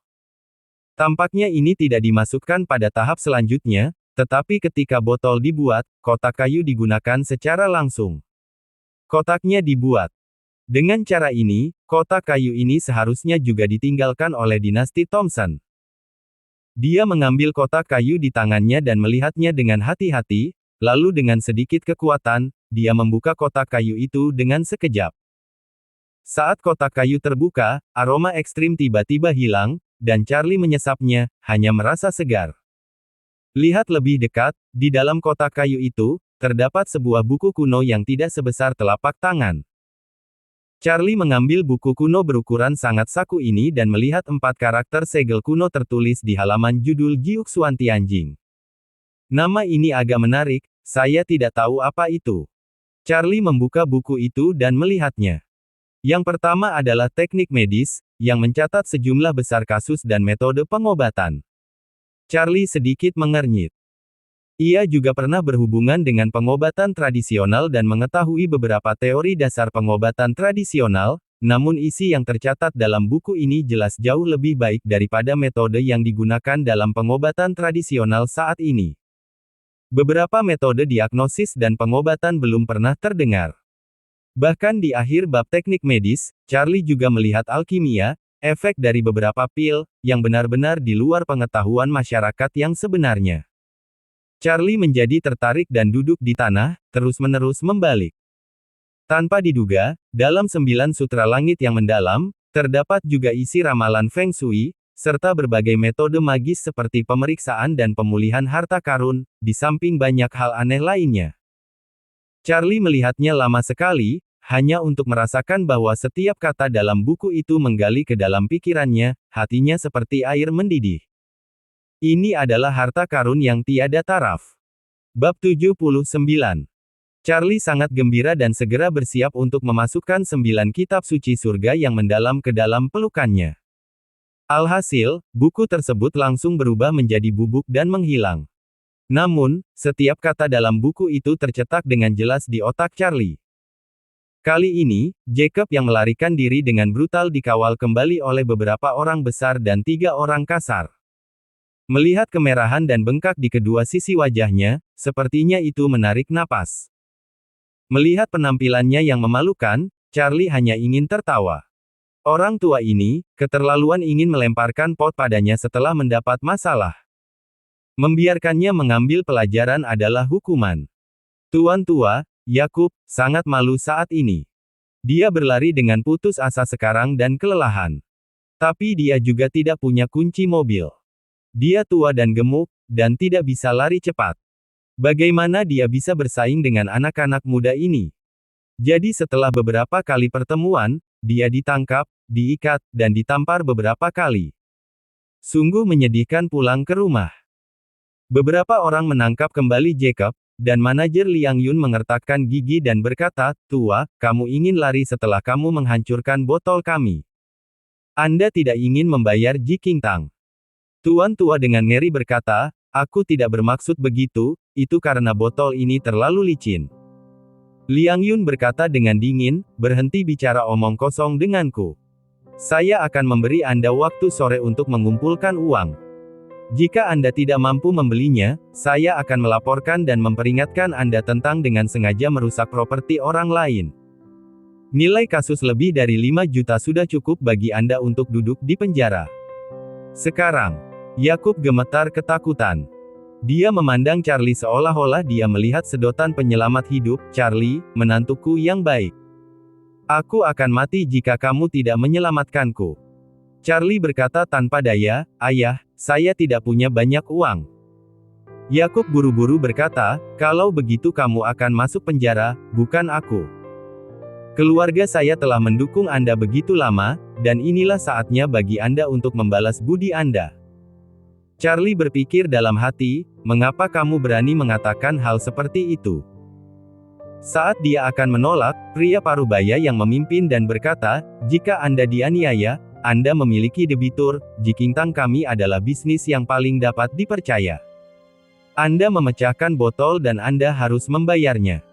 Tampaknya ini tidak dimasukkan pada tahap selanjutnya, tetapi ketika botol dibuat, kotak kayu digunakan secara langsung. Kotaknya dibuat. Dengan cara ini, kotak kayu ini seharusnya juga ditinggalkan oleh dinasti Thompson. Dia mengambil kotak kayu di tangannya dan melihatnya dengan hati-hati, lalu dengan sedikit kekuatan, dia membuka kotak kayu itu dengan sekejap. Saat kotak kayu terbuka, aroma ekstrim tiba-tiba hilang, dan Charlie menyesapnya, hanya merasa segar. Lihat lebih dekat, di dalam kotak kayu itu, terdapat sebuah buku kuno yang tidak sebesar telapak tangan. Charlie mengambil buku kuno berukuran sangat saku ini dan melihat 4 karakter segel kuno tertulis di halaman judul Jiuxuan Tianjing. Nama ini agak menarik, saya tidak tahu apa itu. Charlie membuka buku itu dan melihatnya. Yang pertama adalah teknik medis, yang mencatat sejumlah besar kasus dan metode pengobatan. Charlie sedikit mengernyit. Ia juga pernah berhubungan dengan pengobatan tradisional dan mengetahui beberapa teori dasar pengobatan tradisional, namun isi yang tercatat dalam buku ini jelas jauh lebih baik daripada metode yang digunakan dalam pengobatan tradisional saat ini. Beberapa metode diagnosis dan pengobatan belum pernah terdengar. Bahkan di akhir bab teknik medis, Charlie juga melihat alkimia, efek dari beberapa pil, yang benar-benar di luar pengetahuan masyarakat yang sebenarnya. Charlie menjadi tertarik dan duduk di tanah, terus-menerus membalik. Tanpa diduga, dalam 9 sutra langit yang mendalam, terdapat juga isi ramalan Feng Shui, serta berbagai metode magis seperti pemeriksaan dan pemulihan harta karun, di samping banyak hal aneh lainnya. Charlie melihatnya lama sekali, hanya untuk merasakan bahwa setiap kata dalam buku itu menggali ke dalam pikirannya, hatinya seperti air mendidih. Ini adalah harta karun yang tiada taraf. Bab 79. Charlie sangat gembira dan segera bersiap untuk memasukkan 9 kitab suci surga yang mendalam ke dalam pelukannya. Alhasil, buku tersebut langsung berubah menjadi bubuk dan menghilang. Namun, setiap kata dalam buku itu tercetak dengan jelas di otak Charlie. Kali ini, Jacob yang melarikan diri dengan brutal dikawal kembali oleh beberapa orang besar dan 3 orang kasar. Melihat kemerahan dan bengkak di kedua sisi wajahnya, sepertinya itu menarik napas. Melihat penampilannya yang memalukan, Charlie hanya ingin tertawa. Orang tua ini, keterlaluan ingin melemparkan pot padanya setelah mendapat masalah. Membiarkannya mengambil pelajaran adalah hukuman. Tuan tua, Yakub, sangat malu saat ini. Dia berlari dengan putus asa sekarang dan kelelahan. Tapi dia juga tidak punya kunci mobil. Dia tua dan gemuk, dan tidak bisa lari cepat. Bagaimana dia bisa bersaing dengan anak-anak muda ini? Jadi setelah beberapa kali pertemuan, dia ditangkap, diikat, dan ditampar beberapa kali. Sungguh menyedihkan pulang ke rumah. Beberapa orang menangkap kembali Jacob, dan manajer Liang Yun mengertakkan gigi dan berkata, "Tua, kamu ingin lari setelah kamu menghancurkan botol kami. Anda tidak ingin membayar Ji Qingtang." Tuan tua dengan ngeri berkata, "Aku tidak bermaksud begitu, itu karena botol ini terlalu licin." Liang Yun berkata dengan dingin, "Berhenti bicara omong kosong denganku. Saya akan memberi Anda waktu sore untuk mengumpulkan uang. Jika Anda tidak mampu membelinya, saya akan melaporkan dan memperingatkan Anda tentang dengan sengaja merusak properti orang lain. Nilai kasus lebih dari 5 juta sudah cukup bagi Anda untuk duduk di penjara." Sekarang, Yakub gemetar ketakutan. Dia memandang Charlie seolah-olah dia melihat sedotan penyelamat hidup. "Charlie, menantuku yang baik. Aku akan mati jika kamu tidak menyelamatkanku." Charlie berkata tanpa daya, "Ayah, saya tidak punya banyak uang." Yakub buru-buru berkata, "Kalau begitu kamu akan masuk penjara, bukan aku. Keluarga saya telah mendukung Anda begitu lama, dan inilah saatnya bagi Anda untuk membalas budi Anda." Charlie berpikir dalam hati, mengapa kamu berani mengatakan hal seperti itu? Saat dia akan menolak, pria parubaya yang memimpin dan berkata, "Jika Anda dianiaya, Anda memiliki debitur, Ji Qingtang kami adalah bisnis yang paling dapat dipercaya. Anda memecahkan botol dan Anda harus membayarnya.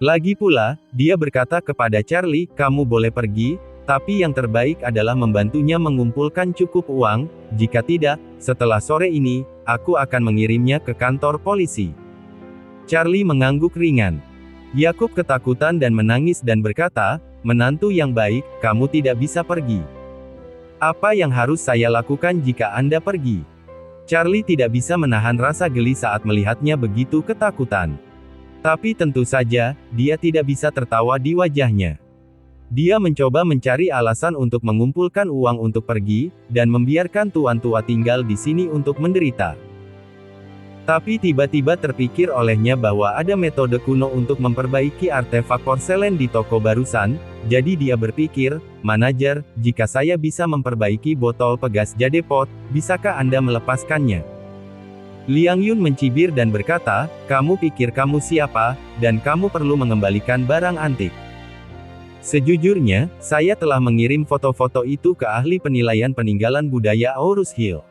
Lagi pula, dia berkata kepada Charlie, kamu boleh pergi, tapi yang terbaik adalah membantunya mengumpulkan cukup uang, jika tidak, setelah sore ini, aku akan mengirimnya ke kantor polisi. Charlie mengangguk ringan. Yakub ketakutan dan menangis dan berkata, menantu yang baik, kamu tidak bisa pergi. Apa yang harus saya lakukan jika Anda pergi? Charlie tidak bisa menahan rasa geli saat melihatnya begitu ketakutan. Tapi tentu saja, dia tidak bisa tertawa di wajahnya. Dia mencoba mencari alasan untuk mengumpulkan uang untuk pergi, dan membiarkan tuan tua tinggal di sini untuk menderita. Tapi tiba-tiba terpikir olehnya bahwa ada metode kuno untuk memperbaiki artefak porselen di toko barusan, jadi dia berpikir, manajer, jika saya bisa memperbaiki botol pegas jadepot, bisakah Anda melepaskannya? Liang Yun mencibir dan berkata, kamu pikir kamu siapa, dan kamu perlu mengembalikan barang antik. Sejujurnya, saya telah mengirim foto-foto itu ke ahli penilaian peninggalan budaya Aurus Hill.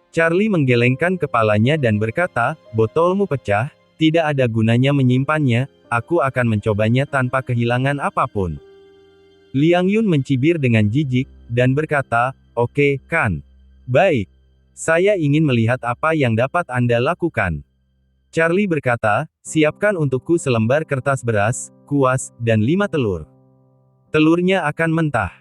Charlie menggelengkan kepalanya dan berkata, botolmu pecah, tidak ada gunanya menyimpannya, aku akan mencobanya tanpa kehilangan apapun. Liang Yun mencibir dengan jijik, dan berkata, oke, kan? Baik. Saya ingin melihat apa yang dapat Anda lakukan. Charlie berkata, siapkan untukku selembar kertas beras, kuas, dan 5 telur. Telurnya akan mentah.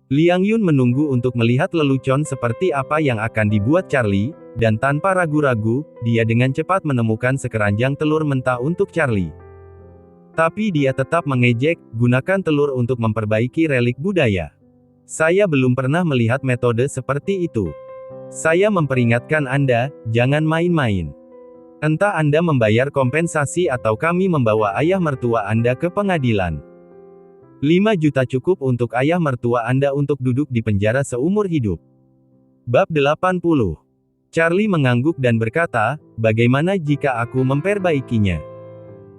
Liang Yun menunggu untuk melihat lelucon seperti apa yang akan dibuat Charlie, dan tanpa ragu-ragu, dia dengan cepat menemukan sekeranjang telur mentah untuk Charlie. Tapi dia tetap mengejek, gunakan telur untuk memperbaiki relik budaya. Saya belum pernah melihat metode seperti itu. Saya memperingatkan Anda, jangan main-main. Entah Anda membayar kompensasi atau kami membawa ayah mertua Anda ke pengadilan. 5 juta cukup untuk ayah mertua Anda untuk duduk di penjara seumur hidup. Bab 80. Charlie mengangguk dan berkata, bagaimana jika aku memperbaikinya?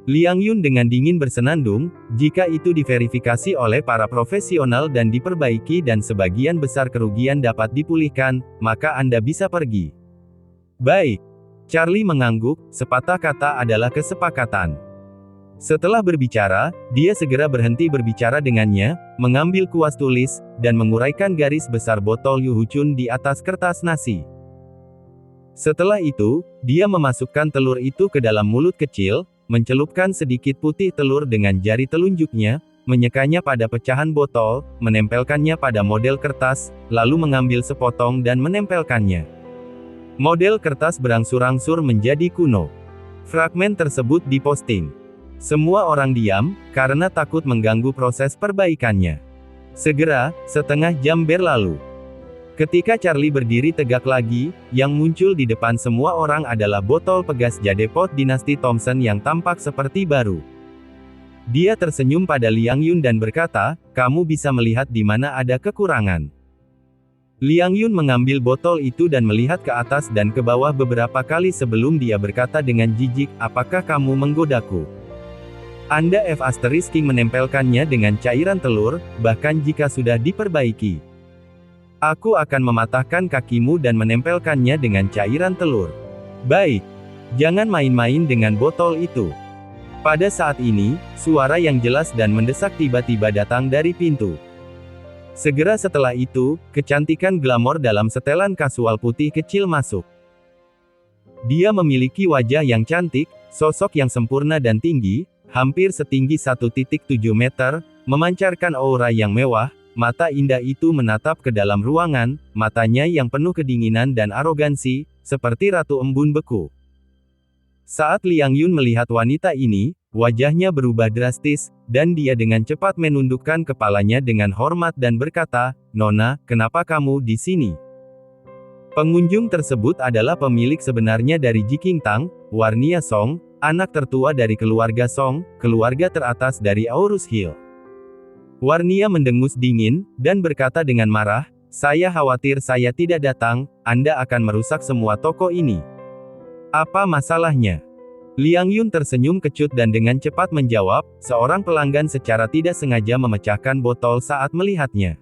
Liang Yun dengan dingin bersenandung, jika itu diverifikasi oleh para profesional dan diperbaiki dan sebagian besar kerugian dapat dipulihkan, maka Anda bisa pergi. Baik. Charlie mengangguk, sepatah kata adalah kesepakatan. Setelah berbicara, dia segera berhenti berbicara dengannya, mengambil kuas tulis, dan menguraikan garis besar botol Yuhuchun di atas kertas nasi. Setelah itu, dia memasukkan telur itu ke dalam mulut kecil, mencelupkan sedikit putih telur dengan jari telunjuknya, menyekanya pada pecahan botol, menempelkannya pada model kertas, lalu mengambil sepotong dan menempelkannya. Model kertas berangsur-angsur menjadi kuno. Fragmen tersebut diposting. Semua orang diam, karena takut mengganggu proses perbaikannya. Segera, setengah jam berlalu. Ketika Charlie berdiri tegak lagi, yang muncul di depan semua orang adalah botol pegas jadepot dinasti Thompson yang tampak seperti baru. Dia tersenyum pada Liang Yun dan berkata, kamu bisa melihat di mana ada kekurangan. Liang Yun mengambil botol itu dan melihat ke atas dan ke bawah beberapa kali sebelum dia berkata dengan jijik, apakah kamu menggodaku? Anda King menempelkannya dengan cairan telur, bahkan jika sudah diperbaiki. Aku akan mematahkan kakimu dan menempelkannya dengan cairan telur. Baik. Jangan main-main dengan botol itu. Pada saat ini, suara yang jelas dan mendesak tiba-tiba datang dari pintu. Segera setelah itu, kecantikan glamor dalam setelan kasual putih kecil masuk. Dia memiliki wajah yang cantik, sosok yang sempurna dan tinggi, hampir setinggi 1,7 meter, memancarkan aura yang mewah, mata indah itu menatap ke dalam ruangan, matanya yang penuh kedinginan dan arogansi, seperti ratu embun beku. Saat Liang Yun melihat wanita ini, wajahnya berubah drastis, dan dia dengan cepat menundukkan kepalanya dengan hormat dan berkata, Nona, kenapa kamu di sini? Pengunjung tersebut adalah pemilik sebenarnya dari Jikingtang, Warnia Song, anak tertua dari keluarga Song, keluarga teratas dari Aurus Hill. Warnia mendengus dingin, dan berkata dengan marah, saya khawatir saya tidak datang, Anda akan merusak semua toko ini. Apa masalahnya? Liang Yun tersenyum kecut dan dengan cepat menjawab, seorang pelanggan secara tidak sengaja memecahkan botol saat melihatnya.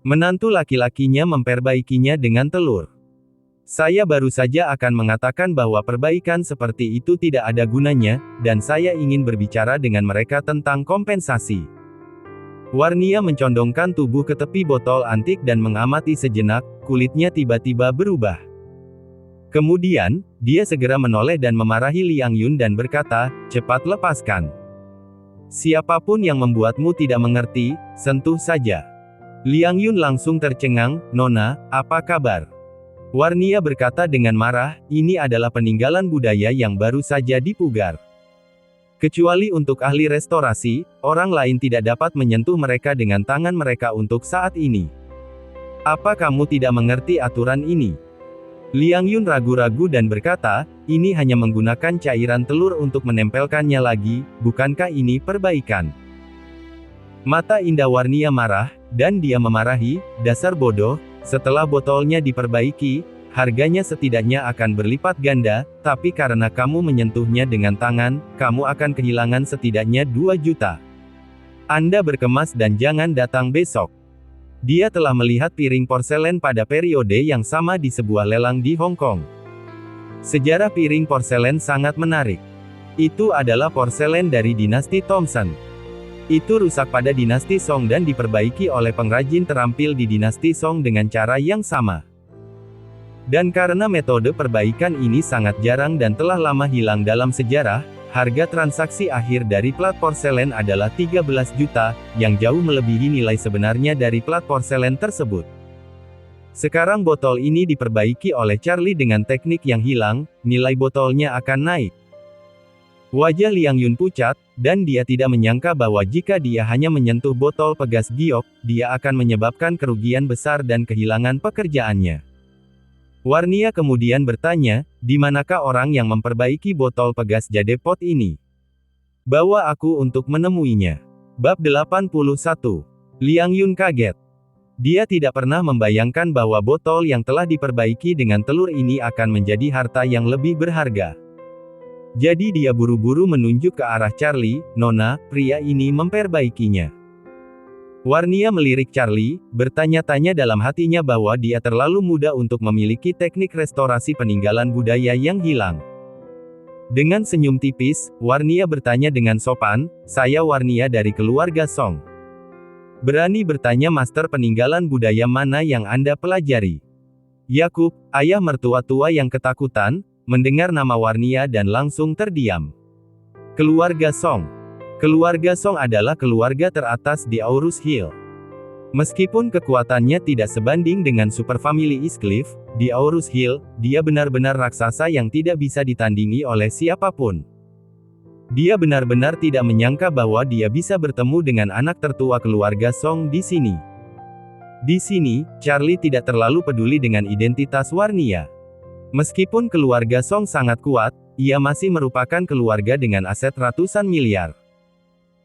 Menantu laki-lakinya memperbaikinya dengan telur. Saya baru saja akan mengatakan bahwa perbaikan seperti itu tidak ada gunanya, dan saya ingin berbicara dengan mereka tentang kompensasi. Warnia mencondongkan tubuh ke tepi botol antik dan mengamati sejenak, kulitnya tiba-tiba berubah. Kemudian, dia segera menoleh dan memarahi Liang Yun dan berkata, "Cepat lepaskan. Siapapun yang membuatmu tidak mengerti, sentuh saja." Liang Yun langsung tercengang, "Nona, apa kabar?" Warnia berkata dengan marah, "Ini adalah peninggalan budaya yang baru saja dipugar. Kecuali untuk ahli restorasi, orang lain tidak dapat menyentuh mereka dengan tangan mereka untuk saat ini. Apa kamu tidak mengerti aturan ini?" Liang Yun ragu-ragu dan berkata, "Ini hanya menggunakan cairan telur untuk menempelkannya lagi, bukankah ini perbaikan?" Mata indah Warnia marah, dan dia memarahi, "Dasar bodoh, setelah botolnya diperbaiki, harganya setidaknya akan berlipat ganda, tapi karena kamu menyentuhnya dengan tangan, kamu akan kehilangan setidaknya 2 juta. Anda berkemas dan jangan datang besok." Dia telah melihat piring porselen pada periode yang sama di sebuah lelang di Hong Kong. Sejarah piring porselen sangat menarik. Itu adalah porselen dari dinasti Thompson. Itu rusak pada dinasti Song dan diperbaiki oleh pengrajin terampil di dinasti Song dengan cara yang sama. Dan karena metode perbaikan ini sangat jarang dan telah lama hilang dalam sejarah, harga transaksi akhir dari plat porselen adalah 13 juta, yang jauh melebihi nilai sebenarnya dari plat porselen tersebut. Sekarang botol ini diperbaiki oleh Charlie dengan teknik yang hilang, nilai botolnya akan naik. Wajah Liang Yun pucat, dan dia tidak menyangka bahwa jika dia hanya menyentuh botol pegas giok, dia akan menyebabkan kerugian besar dan kehilangan pekerjaannya. Warnia kemudian bertanya, "Di manakah orang yang memperbaiki botol pegas jade pot ini? Bawa aku untuk menemuinya." Bab 81. Liang Yun kaget. Dia tidak pernah membayangkan bahwa botol yang telah diperbaiki dengan telur ini akan menjadi harta yang lebih berharga. Jadi dia buru-buru menunjuk ke arah Charlie, "Nona, pria ini memperbaikinya." Warnia melirik Charlie, bertanya-tanya dalam hatinya bahwa dia terlalu muda untuk memiliki teknik restorasi peninggalan budaya yang hilang. Dengan senyum tipis, Warnia bertanya dengan sopan, "Saya Warnia dari keluarga Song. Berani bertanya master peninggalan budaya mana yang Anda pelajari?" Yakub, ayah mertua tua yang ketakutan, mendengar nama Warnia dan langsung terdiam. Keluarga Song. Keluarga Song adalah keluarga teratas di Aurus Hill. Meskipun kekuatannya tidak sebanding dengan superfamili Eastcliff, di Aurus Hill, dia benar-benar raksasa yang tidak bisa ditandingi oleh siapapun. Dia benar-benar tidak menyangka bahwa dia bisa bertemu dengan anak tertua keluarga Song di sini. Di sini, Charlie tidak terlalu peduli dengan identitas Warnia. Meskipun keluarga Song sangat kuat, ia masih merupakan keluarga dengan aset ratusan miliar.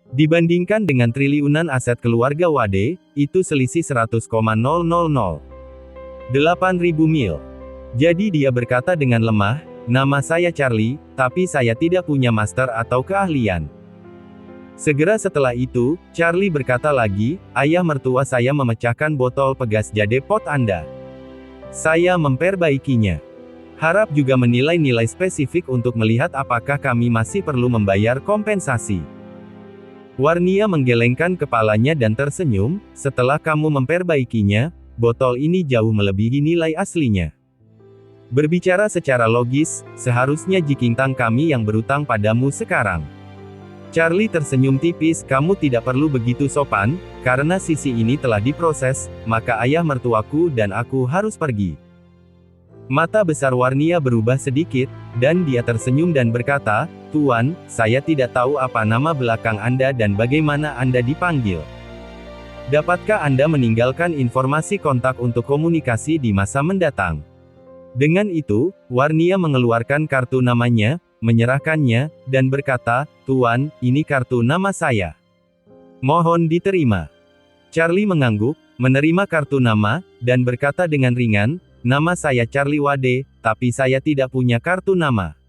Dibandingkan dengan triliunan aset keluarga Wade, itu selisih 100,000,8.000 mil. Jadi dia berkata dengan lemah, "Nama saya Charlie, tapi saya tidak punya master atau keahlian." Segera setelah itu, Charlie berkata lagi, "Ayah mertua saya memecahkan botol pegas jade pot Anda. Saya memperbaikinya. Harap juga menilai nilai spesifik untuk melihat apakah kami masih perlu membayar kompensasi." Warnia menggelengkan kepalanya dan tersenyum, "Setelah kamu memperbaikinya, botol ini jauh melebihi nilai aslinya. Berbicara secara logis, seharusnya Jikingtang kami yang berutang padamu sekarang." Charlie tersenyum tipis, "Kamu tidak perlu begitu sopan, karena sisi ini telah diproses, maka ayah mertuaku dan aku harus pergi." Mata besar Warnia berubah sedikit, dan dia tersenyum dan berkata, "Tuan, saya tidak tahu apa nama belakang Anda dan bagaimana Anda dipanggil. Dapatkah Anda meninggalkan informasi kontak untuk komunikasi di masa mendatang?" Dengan itu, Warnia mengeluarkan kartu namanya, menyerahkannya, dan berkata, "Tuan, ini kartu nama saya. Mohon diterima." Charlie mengangguk, menerima kartu nama, dan berkata dengan ringan, "Nama saya Charlie Wade, tapi saya tidak punya kartu nama."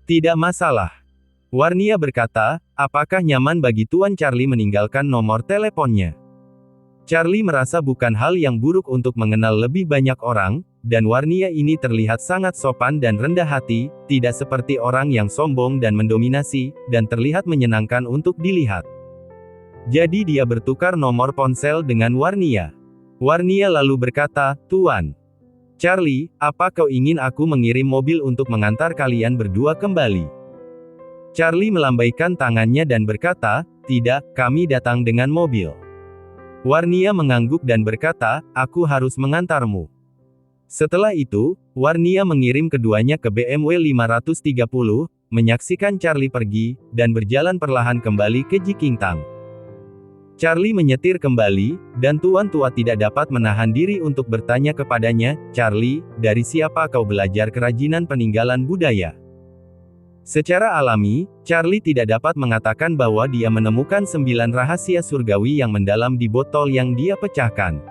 "Tidak masalah." Warnia berkata, "Apakah nyaman bagi Tuan Charlie meninggalkan nomor teleponnya?" Charlie merasa bukan hal yang buruk untuk mengenal lebih banyak orang, dan Warnia ini terlihat sangat sopan dan rendah hati, tidak seperti orang yang sombong dan mendominasi, dan terlihat menyenangkan untuk dilihat. Jadi dia bertukar nomor ponsel dengan Warnia. Warnia lalu berkata, "Tuan Charlie, apa kau ingin aku mengirim mobil untuk mengantar kalian berdua kembali?" Charlie melambaikan tangannya dan berkata, "Tidak, kami datang dengan mobil." Warnia mengangguk dan berkata, "Aku harus mengantarmu." Setelah itu, Warnia mengirim keduanya ke BMW 530, menyaksikan Charlie pergi, dan berjalan perlahan kembali ke Jikingtang. Charlie menyetir kembali, dan tuan tua tidak dapat menahan diri untuk bertanya kepadanya, "Charlie, dari siapa kau belajar kerajinan peninggalan budaya?" Secara alami, Charlie tidak dapat mengatakan bahwa dia menemukan 9 rahasia surgawi yang mendalam di botol yang dia pecahkan.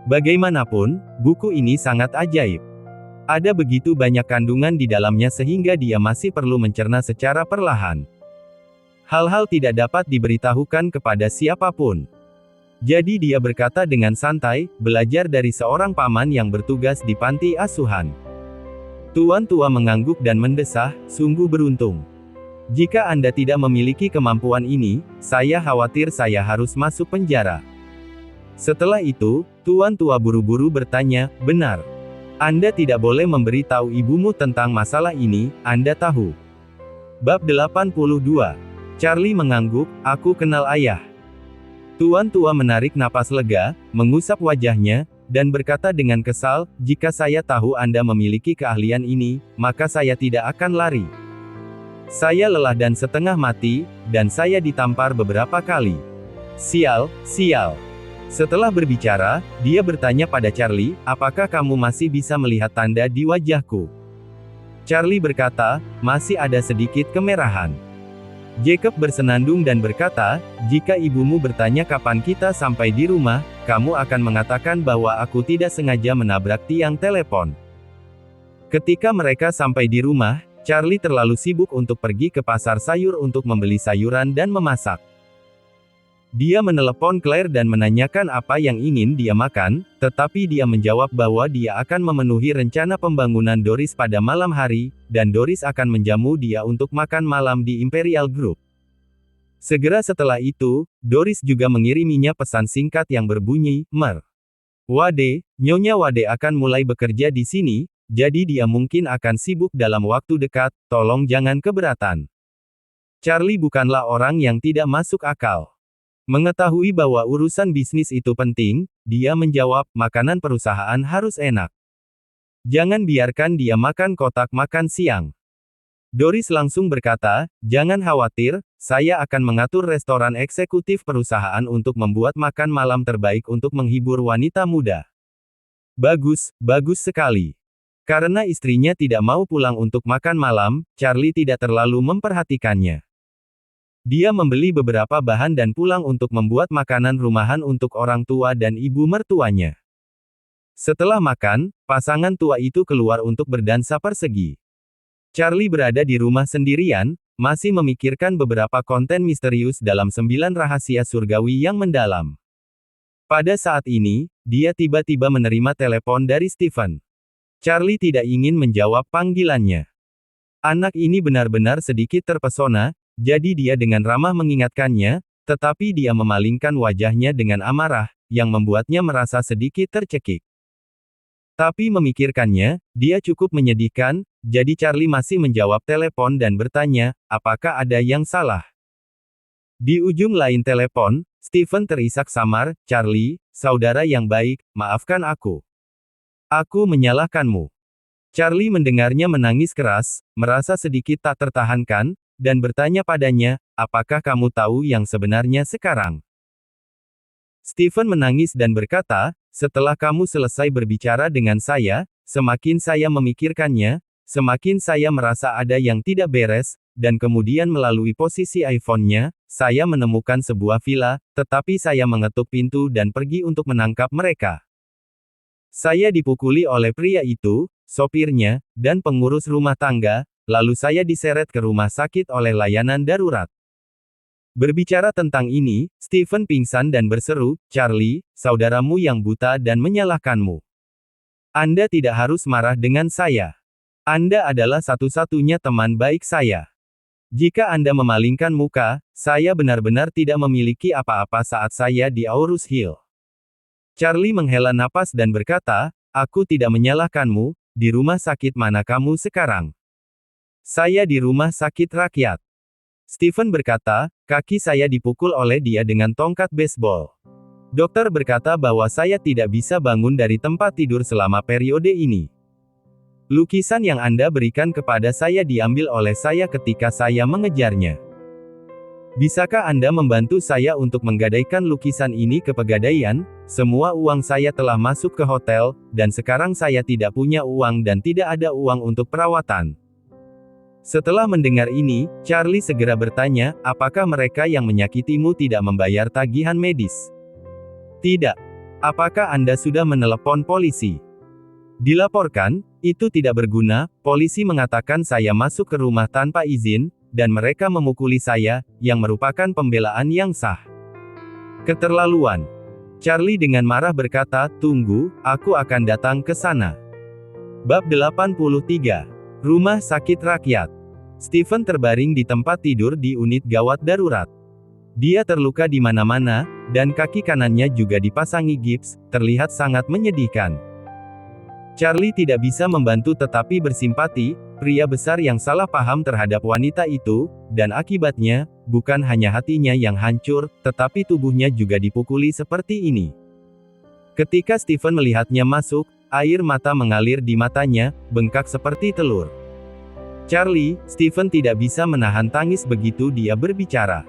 Bagaimanapun, buku ini sangat ajaib. Ada begitu banyak kandungan di dalamnya sehingga dia masih perlu mencerna secara perlahan. Hal-hal tidak dapat diberitahukan kepada siapapun. Jadi dia berkata dengan santai, belajar dari seorang paman yang bertugas di panti asuhan. Tuan tua mengangguk dan mendesah, "Sungguh beruntung. Jika Anda tidak memiliki kemampuan ini, saya khawatir saya harus masuk penjara." Setelah itu, tuan tua buru-buru bertanya, "Benar. Anda tidak boleh memberitahu ibumu tentang masalah ini, Anda tahu." Bab 82. Charlie mengangguk, "Aku kenal ayah." Tuan tua menarik napas lega, mengusap wajahnya, dan berkata dengan kesal, "Jika saya tahu Anda memiliki keahlian ini, maka saya tidak akan lari. Saya lelah dan setengah mati, dan saya ditampar beberapa kali. Sial, sial." Setelah berbicara, dia bertanya pada Charlie, "Apakah kamu masih bisa melihat tanda di wajahku?" Charlie berkata, "Masih ada sedikit kemerahan." Jacob bersenandung dan berkata, "Jika ibumu bertanya kapan kita sampai di rumah, kamu akan mengatakan bahwa aku tidak sengaja menabrak tiang telepon." Ketika mereka sampai di rumah, Charlie terlalu sibuk untuk pergi ke pasar sayur untuk membeli sayuran dan memasak. Dia menelepon Claire dan menanyakan apa yang ingin dia makan, tetapi dia menjawab bahwa dia akan memenuhi rencana pembangunan Doris pada malam hari, dan Doris akan menjamu dia untuk makan malam di Imperial Group. Segera setelah itu, Doris juga mengiriminya pesan singkat yang berbunyi, "Mer. Wade, Nyonya Wade akan mulai bekerja di sini, jadi dia mungkin akan sibuk dalam waktu dekat, tolong jangan keberatan." Charlie bukanlah orang yang tidak masuk akal. Mengetahui bahwa urusan bisnis itu penting, dia menjawab, "Makanan perusahaan harus enak. Jangan biarkan dia makan kotak makan siang." Doris langsung berkata, "Jangan khawatir, saya akan mengatur restoran eksekutif perusahaan untuk membuat makan malam terbaik untuk menghibur wanita muda." "Bagus, bagus sekali." Karena istrinya tidak mau pulang untuk makan malam, Charlie tidak terlalu memperhatikannya. Dia membeli beberapa bahan dan pulang untuk membuat makanan rumahan untuk orang tua dan ibu mertuanya. Setelah makan, pasangan tua itu keluar untuk berdansa persegi. Charlie berada di rumah sendirian, masih memikirkan beberapa konten misterius dalam 9 rahasia surgawi yang mendalam. Pada saat ini, dia tiba-tiba menerima telepon dari Stephen. Charlie tidak ingin menjawab panggilannya. Anak ini benar-benar sedikit terpesona, jadi dia dengan ramah mengingatkannya, tetapi dia memalingkan wajahnya dengan amarah, yang membuatnya merasa sedikit tercekik. Tapi memikirkannya, dia cukup menyedihkan, jadi Charlie masih menjawab telepon dan bertanya, "Apakah ada yang salah?" Di ujung lain telepon, Stephen terisak samar, "Charlie, saudara yang baik, maafkan aku. Aku menyalahkanmu." Charlie mendengarnya menangis keras, merasa sedikit tak tertahankan, dan bertanya padanya, "Apakah kamu tahu yang sebenarnya sekarang?" Stephen menangis dan berkata, "Setelah kamu selesai berbicara dengan saya, semakin saya memikirkannya, semakin saya merasa ada yang tidak beres, dan kemudian melalui posisi iPhone-nya, saya menemukan sebuah villa, tetapi saya mengetuk pintu dan pergi untuk menangkap mereka. Saya dipukuli oleh pria itu, sopirnya, dan pengurus rumah tangga, lalu saya diseret ke rumah sakit oleh layanan darurat." Berbicara tentang ini, Stephen pingsan dan berseru, "Charlie, saudaramu yang buta dan menyalahkanmu. Anda tidak harus marah dengan saya. Anda adalah satu-satunya teman baik saya. Jika Anda memalingkan muka, saya benar-benar tidak memiliki apa-apa saat saya di Aurus Hill. Charlie menghela napas dan berkata, aku tidak menyalahkanmu, di rumah sakit mana kamu sekarang? Saya di rumah sakit rakyat. Stephen berkata, kaki saya dipukul oleh dia dengan tongkat baseball. Dokter berkata bahwa saya tidak bisa bangun dari tempat tidur selama periode ini. Lukisan yang Anda berikan kepada saya diambil oleh saya ketika saya mengejarnya. Bisakah Anda membantu saya untuk menggadaikan lukisan ini ke pegadaian? Semua uang saya telah masuk ke hotel, dan sekarang saya tidak punya uang dan tidak ada uang untuk perawatan. Setelah mendengar ini, Charlie segera bertanya, apakah mereka yang menyakitimu tidak membayar tagihan medis? Tidak. Apakah Anda sudah menelepon polisi? Dilaporkan, itu tidak berguna, polisi mengatakan saya masuk ke rumah tanpa izin, dan mereka memukuli saya, yang merupakan pembelaan yang sah. Keterlaluan. Charlie dengan marah berkata, tunggu, aku akan datang ke sana. Bab 83. Rumah Sakit Rakyat. Stephen terbaring di tempat tidur di unit gawat darurat. Dia terluka di mana-mana, dan kaki kanannya juga dipasangi gips, terlihat sangat menyedihkan. Charlie tidak bisa membantu tetapi bersimpati, pria besar yang salah paham terhadap wanita itu, dan akibatnya, bukan hanya hatinya yang hancur, tetapi tubuhnya juga dipukuli seperti ini. Ketika Stephen melihatnya masuk, air mata mengalir di matanya, bengkak seperti telur. Charlie, Stephen tidak bisa menahan tangis begitu dia berbicara.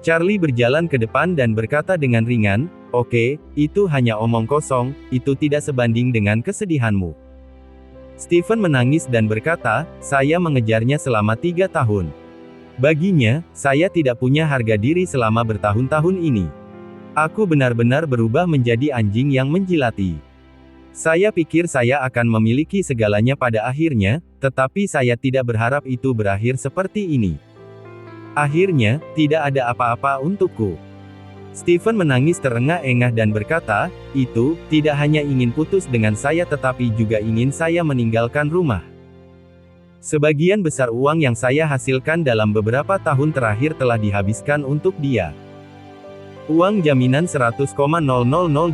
Charlie berjalan ke depan dan berkata dengan ringan, oke, itu hanya omong kosong, itu tidak sebanding dengan kesedihanmu. Stephen menangis dan berkata, saya mengejarnya selama 3 tahun. Baginya, saya tidak punya harga diri selama bertahun-tahun ini. Aku benar-benar berubah menjadi anjing yang menjilati. Saya pikir saya akan memiliki segalanya pada akhirnya, tetapi saya tidak berharap itu berakhir seperti ini. Akhirnya, tidak ada apa-apa untukku. Stephen menangis terengah-engah dan berkata, itu, tidak hanya ingin putus dengan saya tetapi juga ingin saya meninggalkan rumah. Sebagian besar uang yang saya hasilkan dalam beberapa tahun terakhir telah dihabiskan untuk dia. Uang jaminan 100,000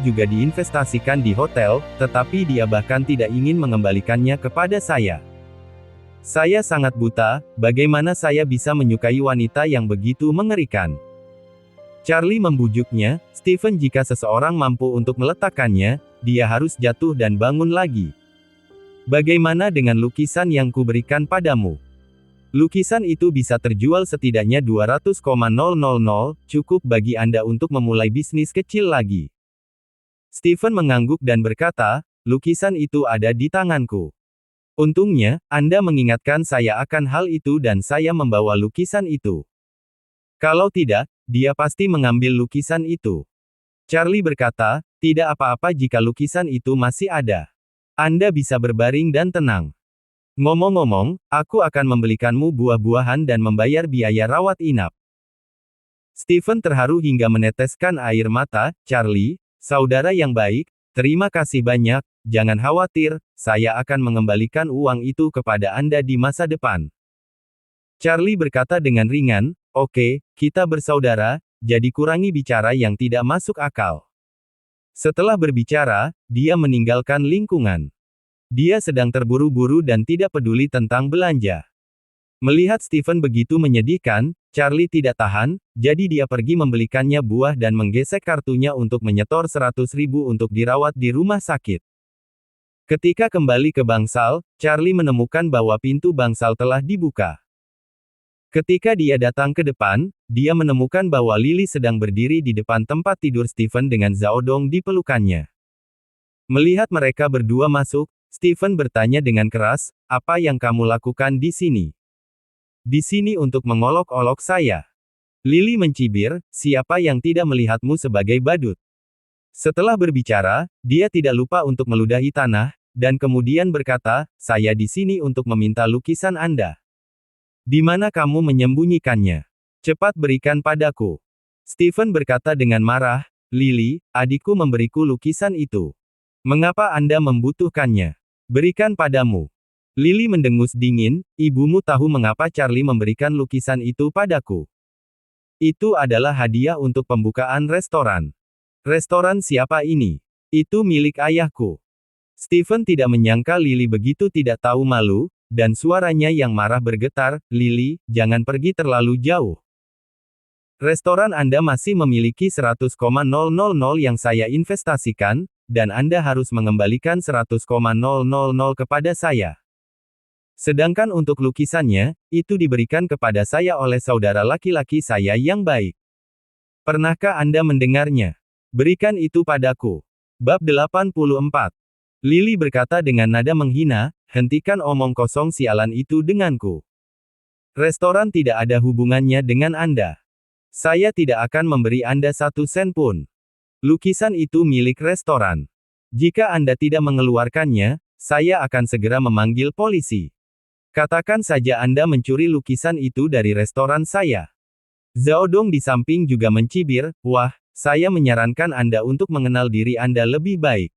juga diinvestasikan di hotel, tetapi dia bahkan tidak ingin mengembalikannya kepada saya. Saya sangat buta, bagaimana saya bisa menyukai wanita yang begitu mengerikan? Charlie membujuknya, Stephen jika seseorang mampu untuk meletakkannya, dia harus jatuh dan bangun lagi. Bagaimana dengan lukisan yang kuberikan padamu? Lukisan itu bisa terjual setidaknya 200,000, cukup bagi Anda untuk memulai bisnis kecil lagi. Stephen mengangguk dan berkata, lukisan itu ada di tanganku. Untungnya, Anda mengingatkan saya akan hal itu dan saya membawa lukisan itu. Kalau tidak, dia pasti mengambil lukisan itu. Charlie berkata, tidak apa-apa jika lukisan itu masih ada. Anda bisa berbaring dan tenang. Ngomong-ngomong, aku akan membelikanmu buah-buahan dan membayar biaya rawat inap. Stephen terharu hingga meneteskan air mata, Charlie, saudara yang baik, terima kasih banyak, jangan khawatir, saya akan mengembalikan uang itu kepada Anda di masa depan. Charlie berkata dengan ringan, oke, kita bersaudara, jadi kurangi bicara yang tidak masuk akal. Setelah berbicara, dia meninggalkan lingkungan. Dia sedang terburu-buru dan tidak peduli tentang belanja. Melihat Stephen begitu menyedihkan, Charlie tidak tahan, jadi dia pergi membelikannya buah dan menggesek kartunya untuk menyetor 100.000 untuk dirawat di rumah sakit. Ketika kembali ke bangsal, Charlie menemukan bahwa pintu bangsal telah dibuka. Ketika dia datang ke depan, dia menemukan bahwa Lily sedang berdiri di depan tempat tidur Stephen dengan Zaodong di pelukannya. Melihat mereka berdua masuk, Stephen bertanya dengan keras, apa yang kamu lakukan di sini? Di sini untuk mengolok-olok saya. Lily mencibir, siapa yang tidak melihatmu sebagai badut? Setelah berbicara, dia tidak lupa untuk meludahi tanah, dan kemudian berkata, saya di sini untuk meminta lukisan Anda. Di mana kamu menyembunyikannya? Cepat berikan padaku. Stephen berkata dengan marah, Lily, adikku memberiku lukisan itu. Mengapa Anda membutuhkannya? Berikan padamu. Lily mendengus dingin, ibumu tahu mengapa Charlie memberikan lukisan itu padaku. Itu adalah hadiah untuk pembukaan restoran. Restoran siapa ini? Itu milik ayahku. Stephen tidak menyangka Lily begitu tidak tahu malu, dan suaranya yang marah bergetar, Lily, jangan pergi terlalu jauh. Restoran Anda masih memiliki 100,000 yang saya investasikan, dan Anda harus mengembalikan 100,000 kepada saya. Sedangkan untuk lukisannya, itu diberikan kepada saya oleh saudara laki-laki saya yang baik. Pernahkah Anda mendengarnya? Berikan itu padaku. Bab 84. Lily berkata dengan nada menghina, hentikan omong kosong sialan itu denganku. Restoran tidak ada hubungannya dengan Anda. Saya tidak akan memberi Anda 1 sen pun. Lukisan itu milik restoran. Jika Anda tidak mengeluarkannya, saya akan segera memanggil polisi. Katakan saja Anda mencuri lukisan itu dari restoran saya. Zhao Dong di samping juga mencibir, wah, saya menyarankan Anda untuk mengenal diri Anda lebih baik.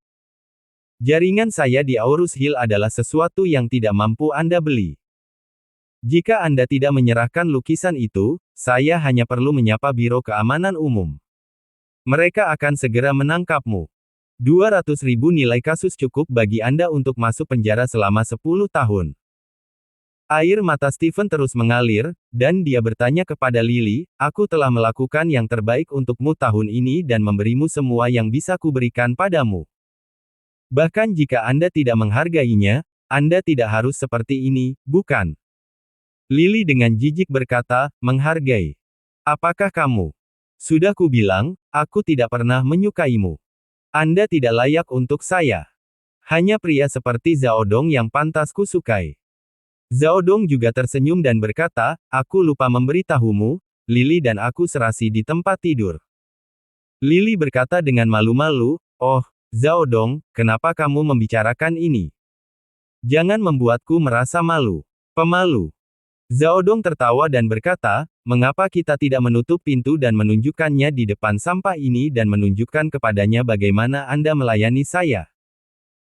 Jaringan saya di Aurus Hill adalah sesuatu yang tidak mampu Anda beli. Jika Anda tidak menyerahkan lukisan itu, saya hanya perlu menyapa Biro Keamanan Umum. Mereka akan segera menangkapmu. 200.000 nilai kasus cukup bagi Anda untuk masuk penjara selama 10 tahun. Air mata Stephen terus mengalir, dan dia bertanya kepada Lily, aku telah melakukan yang terbaik untukmu tahun ini dan memberimu semua yang bisa kuberikan padamu. Bahkan jika Anda tidak menghargainya, Anda tidak harus seperti ini, bukan? Lily dengan jijik berkata, menghargai. Apakah kamu? Sudah kubilang, aku tidak pernah menyukaimu. Anda tidak layak untuk saya. Hanya pria seperti Zhao Dong yang pantas kusukai. Zhao Dong juga tersenyum dan berkata, aku lupa memberitahumu, Lily dan aku serasi di tempat tidur. Lily berkata dengan malu-malu, oh, Zhao Dong, kenapa kamu membicarakan ini? Jangan membuatku merasa malu. Pemalu. Zhao Dong tertawa dan berkata, mengapa kita tidak menutup pintu dan menunjukkannya di depan sampah ini dan menunjukkan kepadanya bagaimana Anda melayani saya?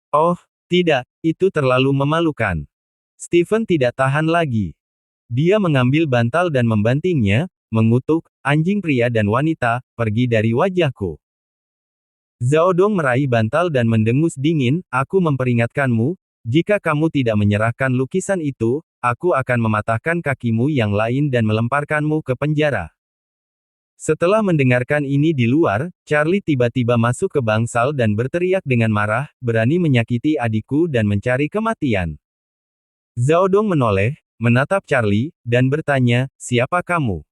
Oh, tidak, itu terlalu memalukan. Stephen tidak tahan lagi. Dia mengambil bantal dan membantingnya, mengutuk, anjing pria dan wanita, pergi dari wajahku. Zhao Dong meraih bantal dan mendengus dingin, aku memperingatkanmu, jika kamu tidak menyerahkan lukisan itu, aku akan mematahkan kakimu yang lain dan melemparkanmu ke penjara. Setelah mendengarkan ini di luar, Charlie tiba-tiba masuk ke bangsal dan berteriak dengan marah, berani menyakiti adikku dan mencari kematian. Zhao Dong menoleh, menatap Charlie, dan bertanya, siapa kamu?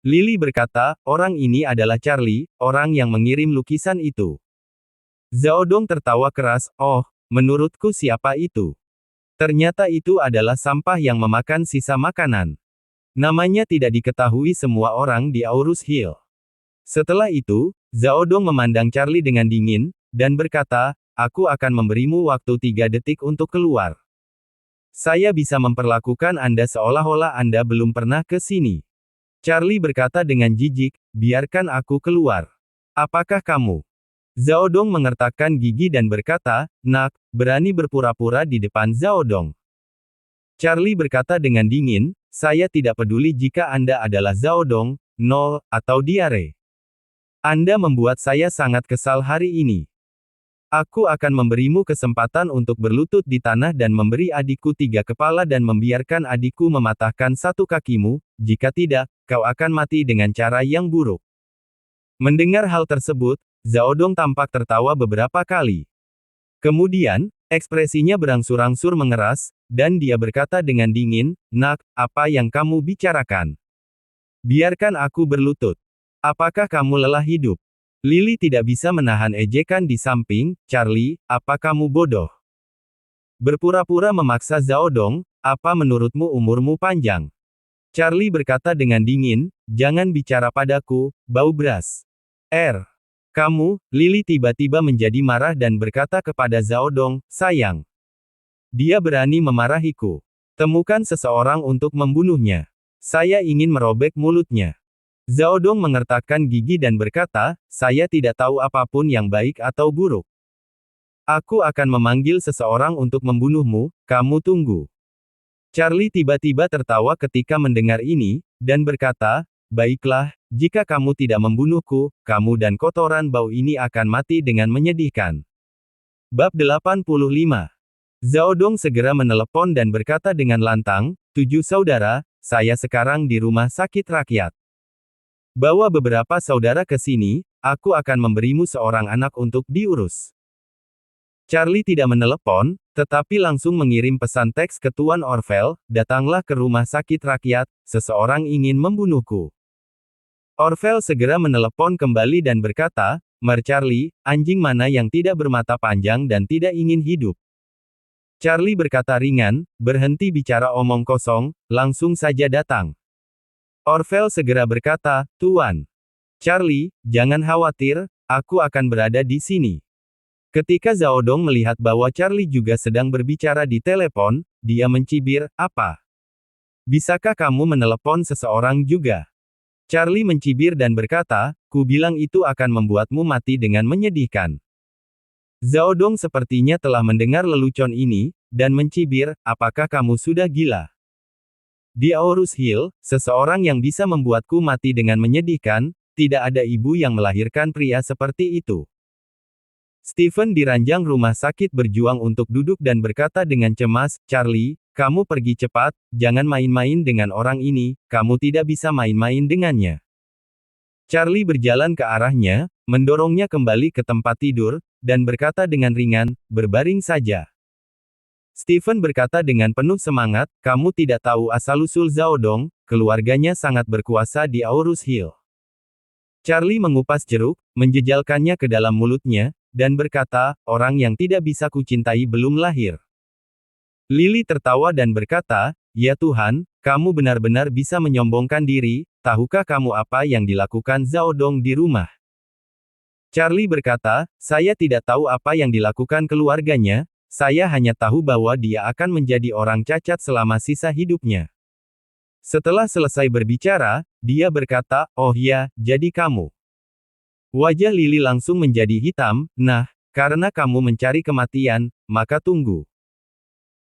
Lily berkata, orang ini adalah Charlie, orang yang mengirim lukisan itu. Zhao Dong tertawa keras, oh, menurutku siapa itu? Ternyata itu adalah sampah yang memakan sisa makanan. Namanya tidak diketahui semua orang di Aurus Hill. Setelah itu, Zhao Dong memandang Charlie dengan dingin, dan berkata, aku akan memberimu waktu 3 detik untuk keluar. Saya bisa memperlakukan Anda seolah-olah Anda belum pernah ke sini. Charlie berkata dengan jijik, biarkan aku keluar. Apakah kamu? Zhao Dong mengertakkan gigi dan berkata, nak, berani berpura-pura di depan Zhao Dong. Charlie berkata dengan dingin, saya tidak peduli jika Anda adalah Zhao Dong, nol, atau diare. Anda membuat saya sangat kesal hari ini. Aku akan memberimu kesempatan untuk berlutut di tanah dan memberi adikku 3 kepala dan membiarkan adikku mematahkan 1 kakimu, jika tidak, kau akan mati dengan cara yang buruk. Mendengar hal tersebut, Zhao Dong tampak tertawa beberapa kali. Kemudian, ekspresinya berangsur-angsur mengeras, dan dia berkata dengan dingin, nak, apa yang kamu bicarakan? Biarkan aku berlutut. Apakah kamu lelah hidup? Lily tidak bisa menahan ejekan di samping, Charlie, apa kamu bodoh? Berpura-pura memaksa Zhao Dong, apa menurutmu umurmu panjang? Charlie berkata dengan dingin, jangan bicara padaku, bau beras. Kamu, Lily tiba-tiba menjadi marah dan berkata kepada Zhao Dong, sayang. Dia berani memarahiku. Temukan seseorang untuk membunuhnya. Saya ingin merobek mulutnya. Zhao Dong mengertakkan gigi dan berkata, saya tidak tahu apapun yang baik atau buruk. Aku akan memanggil seseorang untuk membunuhmu, kamu tunggu. Charlie tiba-tiba tertawa ketika mendengar ini, dan berkata, baiklah, jika kamu tidak membunuhku, kamu dan kotoran bau ini akan mati dengan menyedihkan. Bab 85. Zhao Dong segera menelepon dan berkata dengan lantang, 7 saudara, saya sekarang di rumah sakit rakyat. Bawa beberapa saudara ke sini, aku akan memberimu seorang anak untuk diurus. Charlie tidak menelepon, tetapi langsung mengirim pesan teks ke Tuan Orvel, datanglah ke rumah sakit rakyat, seseorang ingin membunuhku. Orvel segera menelepon kembali dan berkata, Mer Charlie, anjing mana yang tidak bermata panjang dan tidak ingin hidup. Charlie berkata ringan, berhenti bicara omong kosong, langsung saja datang. Orvel segera berkata, Tuan. Charlie, jangan khawatir, aku akan berada di sini. Ketika Zhao Dong melihat bahwa Charlie juga sedang berbicara di telepon, dia mencibir, apa? Bisakah kamu menelepon seseorang juga? Charlie mencibir dan berkata, ku bilang itu akan membuatmu mati dengan menyedihkan. Zhao Dong sepertinya telah mendengar lelucon ini, dan mencibir, apakah kamu sudah gila? Di Aorus Hill, seseorang yang bisa membuatku mati dengan menyedihkan, tidak ada ibu yang melahirkan pria seperti itu. Stephen di ranjang rumah sakit berjuang untuk duduk dan berkata dengan cemas, Charlie, kamu pergi cepat, jangan main-main dengan orang ini, kamu tidak bisa main-main dengannya. Charlie berjalan ke arahnya, mendorongnya kembali ke tempat tidur, dan berkata dengan ringan, berbaring saja. Stephen berkata dengan penuh semangat, kamu tidak tahu asal-usul Zhao Dong, keluarganya sangat berkuasa di Aorus Hill. Charlie mengupas jeruk, menjejalkannya ke dalam mulutnya, dan berkata, orang yang tidak bisa kucintai belum lahir. Lily tertawa dan berkata, ya Tuhan, kamu benar-benar bisa menyombongkan diri, tahukah kamu apa yang dilakukan Zhao Dong di rumah? Charlie berkata, saya tidak tahu apa yang dilakukan keluarganya, saya hanya tahu bahwa dia akan menjadi orang cacat selama sisa hidupnya. Setelah selesai berbicara, dia berkata, oh ya, jadi kamu. Wajah Lily langsung menjadi hitam, nah, karena kamu mencari kematian, maka tunggu.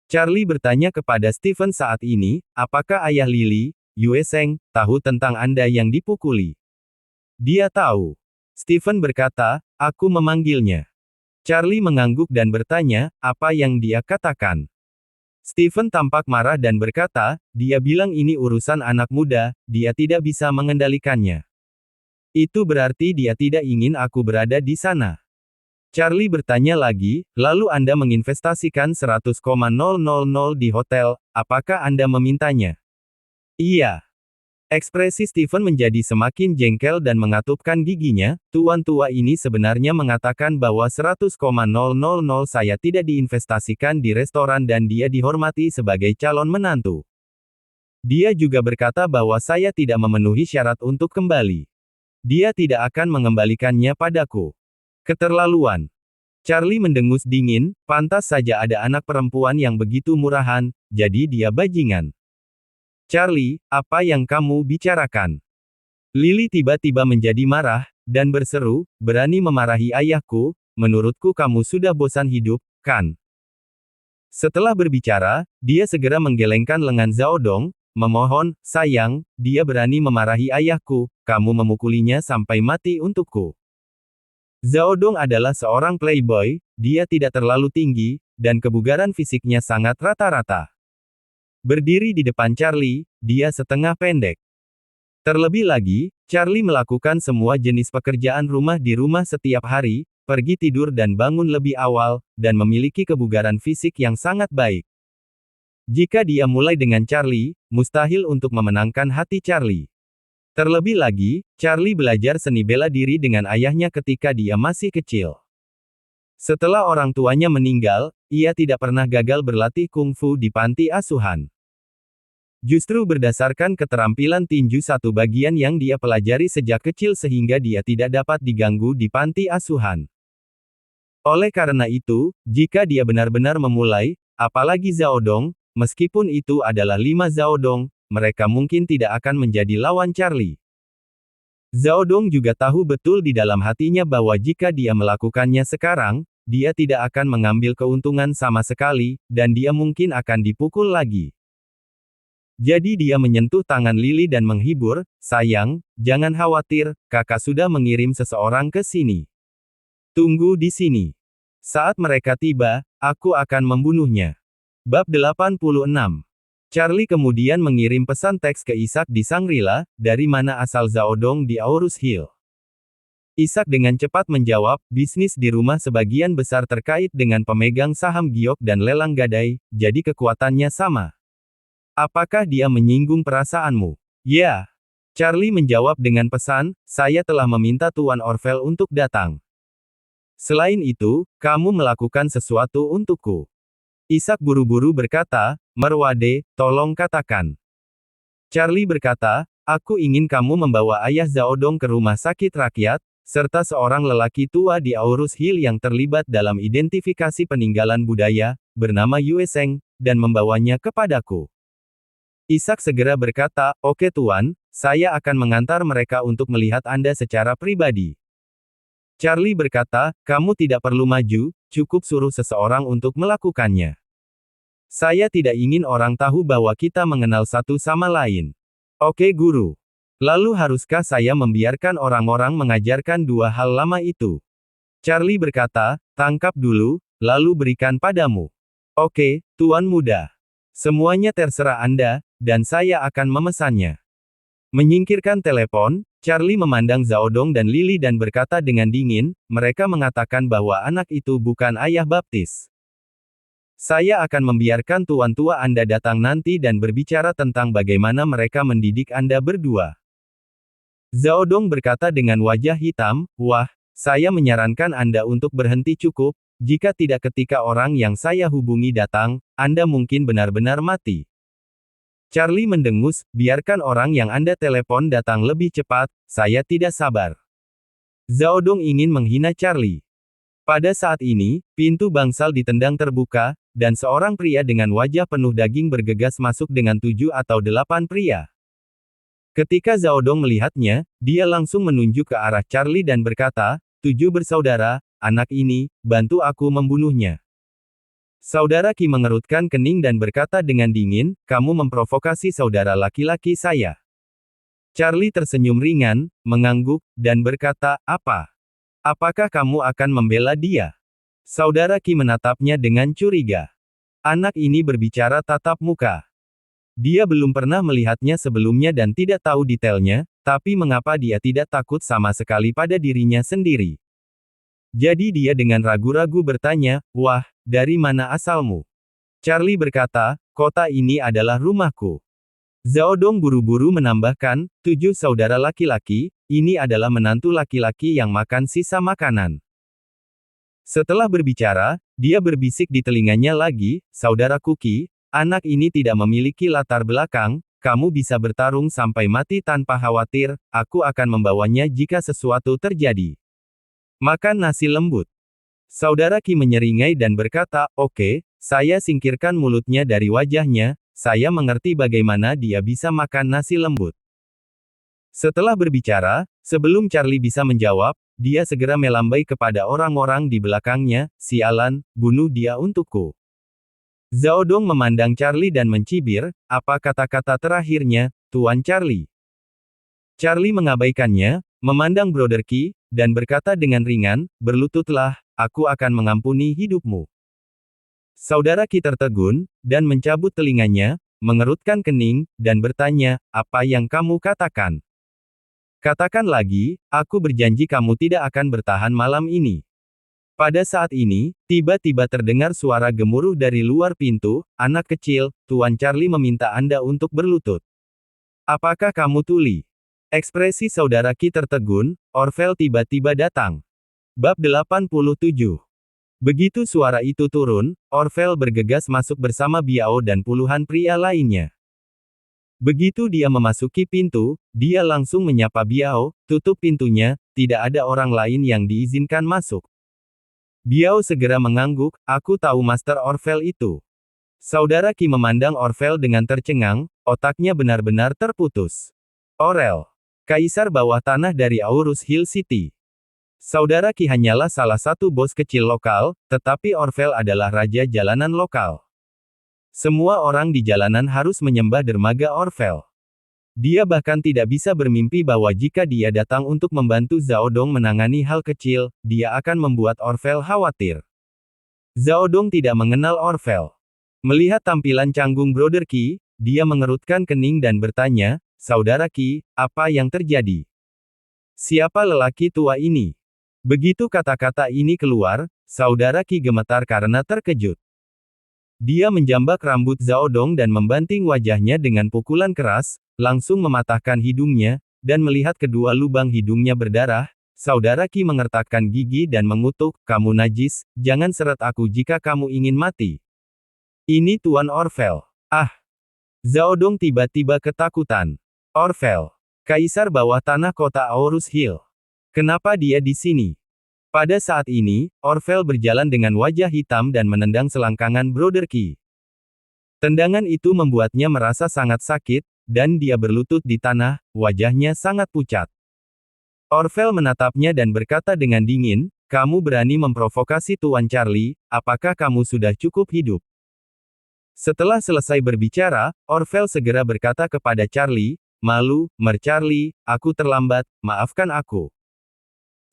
Charlie bertanya kepada Stephen saat ini, apakah ayah Lily, Yue Sheng, tahu tentang Anda yang dipukuli? Dia tahu. Stephen berkata, aku memanggilnya. Charlie mengangguk dan bertanya, apa yang dia katakan? Stephen tampak marah dan berkata, dia bilang ini urusan anak muda, dia tidak bisa mengendalikannya. Itu berarti dia tidak ingin aku berada di sana. Charlie bertanya lagi, lalu Anda menginvestasikan 100,000 di hotel, apakah Anda memintanya? Iya. Ekspresi Stephen menjadi semakin jengkel dan mengatupkan giginya, tuan tua ini sebenarnya mengatakan bahwa 100,000 saya tidak diinvestasikan di restoran dan dia dihormati sebagai calon menantu. Dia juga berkata bahwa saya tidak memenuhi syarat untuk kembali. Dia tidak akan mengembalikannya padaku. Keterlaluan. Charlie mendengus dingin, pantas saja ada anak perempuan yang begitu murahan, jadi dia bajingan. Charlie, apa yang kamu bicarakan? Lily tiba-tiba menjadi marah, dan berseru, berani memarahi ayahku, menurutku kamu sudah bosan hidup, kan? Setelah berbicara, dia segera menggelengkan lengan Zhao Dong, memohon, sayang, dia berani memarahi ayahku, kamu memukulinya sampai mati untukku. Zhao Dong adalah seorang playboy, dia tidak terlalu tinggi, dan kebugaran fisiknya sangat rata-rata. Berdiri di depan Charlie, dia setengah pendek. Terlebih lagi, Charlie melakukan semua jenis pekerjaan rumah di rumah setiap hari, pergi tidur dan bangun lebih awal, dan memiliki kebugaran fisik yang sangat baik. Jika dia mulai dengan Charlie, mustahil untuk memenangkan hati Charlie. Terlebih lagi, Charlie belajar seni bela diri dengan ayahnya ketika dia masih kecil. Setelah orang tuanya meninggal, ia tidak pernah gagal berlatih kungfu di panti asuhan. Justru berdasarkan keterampilan tinju satu bagian yang dia pelajari sejak kecil sehingga dia tidak dapat diganggu di panti asuhan. Oleh karena itu, jika dia benar-benar memulai, apalagi Zhao Dong, meskipun itu adalah 5 Zhao Dong, mereka mungkin tidak akan menjadi lawan Charlie. Zhao Dong juga tahu betul di dalam hatinya bahwa jika dia melakukannya sekarang, dia tidak akan mengambil keuntungan sama sekali, dan dia mungkin akan dipukul lagi. Jadi dia menyentuh tangan Lily dan menghibur, "Sayang, jangan khawatir, kakak sudah mengirim seseorang ke sini. Tunggu di sini. Saat mereka tiba, aku akan membunuhnya." Bab 86. Charlie kemudian mengirim pesan teks ke Ishak di Shangri-La, "Dari mana asal Zaodong di Aurus Hill?" Ishak dengan cepat menjawab, "Bisnis di rumah sebagian besar terkait dengan pemegang saham giok dan lelang gadai, jadi kekuatannya sama." "Apakah dia menyinggung perasaanmu?" "Ya." Charlie menjawab dengan pesan, "Saya telah meminta Tuan Orvel untuk datang. Selain itu, kamu melakukan sesuatu untukku." Ishak buru-buru berkata, "Merwade, tolong katakan." Charlie berkata, "Aku ingin kamu membawa ayah Zaodong ke rumah sakit rakyat, serta seorang lelaki tua di Aurus Hill yang terlibat dalam identifikasi peninggalan budaya, bernama Yue Seng, dan membawanya kepadaku." Ishak segera berkata, "Oke Tuan, saya akan mengantar mereka untuk melihat Anda secara pribadi." Charlie berkata, "Kamu tidak perlu maju, cukup suruh seseorang untuk melakukannya. Saya tidak ingin orang tahu bahwa kita mengenal satu sama lain." "Oke guru. Lalu haruskah saya membiarkan orang-orang mengajarkan dua hal lama itu?" Charlie berkata, "Tangkap dulu, lalu berikan padamu." "Oke, Tuan Muda. Semuanya terserah Anda, dan saya akan memesannya." Menyingkirkan telepon, Charlie memandang Zaodong dan Lily dan berkata dengan dingin, "Mereka mengatakan bahwa anak itu bukan ayah baptis. Saya akan membiarkan tuan tua Anda datang nanti dan berbicara tentang bagaimana mereka mendidik Anda berdua." Zaodong berkata dengan wajah hitam, "Wah, saya menyarankan Anda untuk berhenti cukup, jika tidak ketika orang yang saya hubungi datang, Anda mungkin benar-benar mati." Charlie mendengus, "Biarkan orang yang Anda telepon datang lebih cepat, saya tidak sabar." Zaodong ingin menghina Charlie. Pada saat ini, pintu bangsal ditendang terbuka, dan seorang pria dengan wajah penuh daging bergegas masuk dengan 7 atau 8 pria. Ketika Zaodong melihatnya, dia langsung menunjuk ke arah Charlie dan berkata, "7 bersaudara, anak ini, bantu aku membunuhnya." Saudara Qi mengerutkan kening dan berkata dengan dingin, "Kamu memprovokasi saudara laki-laki saya." Charlie tersenyum ringan, mengangguk, dan berkata, "Apa? Apakah kamu akan membela dia?" Saudara Qi menatapnya dengan curiga. Anak ini berbicara tatap muka. Dia belum pernah melihatnya sebelumnya dan tidak tahu detailnya, tapi mengapa dia tidak takut sama sekali pada dirinya sendiri? Jadi dia dengan ragu-ragu bertanya, "Wah, dari mana asalmu?" Charlie berkata, "Kota ini adalah rumahku." Zaodong buru-buru menambahkan, 7 saudara laki-laki, ini adalah menantu laki-laki yang makan sisa makanan." Setelah berbicara, dia berbisik di telinganya lagi, "Saudara Kuki, anak ini tidak memiliki latar belakang, kamu bisa bertarung sampai mati tanpa khawatir, aku akan membawanya jika sesuatu terjadi. Makan nasi lembut." Saudara Qi menyeringai dan berkata, "Oke, saya singkirkan mulutnya dari wajahnya, saya mengerti bagaimana dia bisa makan nasi lembut." Setelah berbicara, sebelum Charlie bisa menjawab, dia segera melambai kepada orang-orang di belakangnya, "Sialan, bunuh dia untukku." Zaodong memandang Charlie dan mencibir, "Apa kata-kata terakhirnya, Tuan Charlie?" Charlie mengabaikannya, memandang Brother Qi, dan berkata dengan ringan, "Berlututlah, aku akan mengampuni hidupmu." Saudara Qi tertegun, dan mencabut telinganya, mengerutkan kening, dan bertanya, "Apa yang kamu katakan?" "Katakan lagi, aku berjanji kamu tidak akan bertahan malam ini." Pada saat ini, tiba-tiba terdengar suara gemuruh dari luar pintu, "Anak kecil, Tuan Charlie meminta Anda untuk berlutut. Apakah kamu tuli?" Ekspresi saudara Qi tertegun, Orvel tiba-tiba datang. Bab 87. Begitu suara itu turun, Orvel bergegas masuk bersama Biao dan puluhan pria lainnya. Begitu dia memasuki pintu, dia langsung menyapa Biao, "Tutup pintunya, tidak ada orang lain yang diizinkan masuk." Biao segera mengangguk, "Aku tahu Master Orvel itu." Saudara Qi memandang Orvel dengan tercengang, otaknya benar-benar terputus. "Orel, Kaisar bawah tanah dari Aurus Hill City." Saudara Qi hanyalah salah satu bos kecil lokal, tetapi Orvel adalah raja jalanan lokal. Semua orang di jalanan harus menyembah dermaga Orvel. Dia bahkan tidak bisa bermimpi bahwa jika dia datang untuk membantu Zhao Dong menangani hal kecil, dia akan membuat Orvel khawatir. Zhao Dong tidak mengenal Orvel. Melihat tampilan canggung Brother Qi, dia mengerutkan kening dan bertanya, "Saudara Qi, apa yang terjadi? Siapa lelaki tua ini?" Begitu kata-kata ini keluar, Saudara Qi gemetar karena terkejut. Dia menjambak rambut Zhao Dong dan membanting wajahnya dengan pukulan keras, langsung mematahkan hidungnya, dan melihat kedua lubang hidungnya berdarah, Saudara Qi mengertakkan gigi dan mengutuk, "Kamu najis, jangan seret aku jika kamu ingin mati." Ini Tuan Orvel. Ah! Zhao Dong tiba-tiba ketakutan. Orvel. Kaisar bawah tanah kota Aorus Hill. Kenapa dia di sini? Pada saat ini, Orvel berjalan dengan wajah hitam dan menendang selangkangan Brother Qi. Tendangan itu membuatnya merasa sangat sakit, dan dia berlutut di tanah, wajahnya sangat pucat. Orvel menatapnya dan berkata dengan dingin, "Kamu berani memprovokasi Tuan Charlie, apakah kamu sudah cukup hidup?" Setelah selesai berbicara, Orvel segera berkata kepada Charlie, Mer Charlie, aku terlambat, maafkan aku."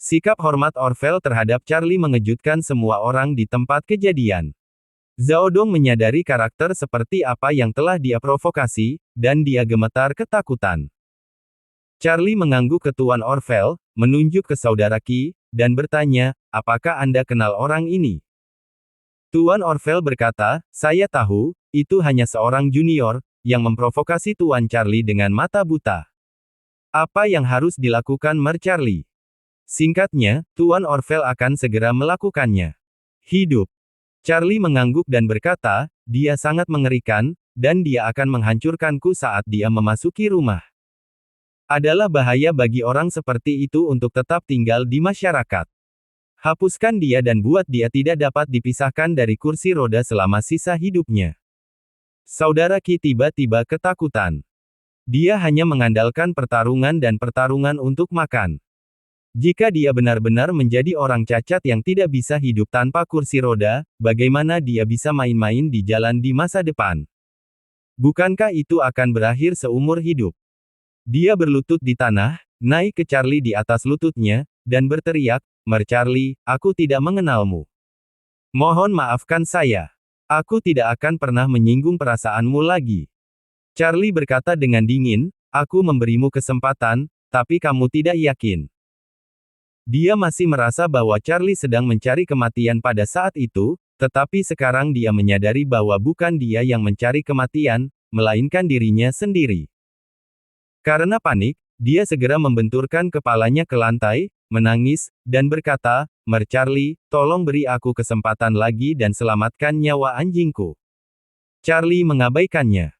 Sikap hormat Orvel terhadap Charlie mengejutkan semua orang di tempat kejadian. Zhao Dong menyadari karakter seperti apa yang telah dia provokasi, dan dia gemetar ketakutan. Charlie mengangguk ke Tuan Orvel, menunjuk ke Saudara Qi, dan bertanya, "Apakah Anda kenal orang ini?" Tuan Orvel berkata, "Saya tahu, itu hanya seorang junior, yang memprovokasi Tuan Charlie dengan mata buta. Apa yang harus dilakukan Mer Charlie?" Singkatnya, Tuan Orvel akan segera melakukannya. Hidup. Charlie mengangguk dan berkata, "Dia sangat mengerikan, dan dia akan menghancurkanku saat dia memasuki rumah. Adalah bahaya bagi orang seperti itu untuk tetap tinggal di masyarakat. Hapuskan dia dan buat dia tidak dapat dipisahkan dari kursi roda selama sisa hidupnya." Saudara Qi tiba-tiba ketakutan. Dia hanya mengandalkan pertarungan dan pertarungan untuk makan. Jika dia benar-benar menjadi orang cacat yang tidak bisa hidup tanpa kursi roda, bagaimana dia bisa main-main di jalan di masa depan? Bukankah itu akan berakhir seumur hidup? Dia berlutut di tanah, naik ke Charlie di atas lututnya, dan berteriak, "Mer Charlie, aku tidak mengenalmu. Mohon maafkan saya. Aku tidak akan pernah menyinggung perasaanmu lagi." Charlie berkata dengan dingin, "Aku memberimu kesempatan, tapi kamu tidak yakin." Dia masih merasa bahwa Charlie sedang mencari kematian pada saat itu, tetapi sekarang dia menyadari bahwa bukan dia yang mencari kematian, melainkan dirinya sendiri. Karena panik, dia segera membenturkan kepalanya ke lantai, menangis, dan berkata, "Mer Charlie, tolong beri aku kesempatan lagi dan selamatkan nyawa anjingku." Charlie mengabaikannya.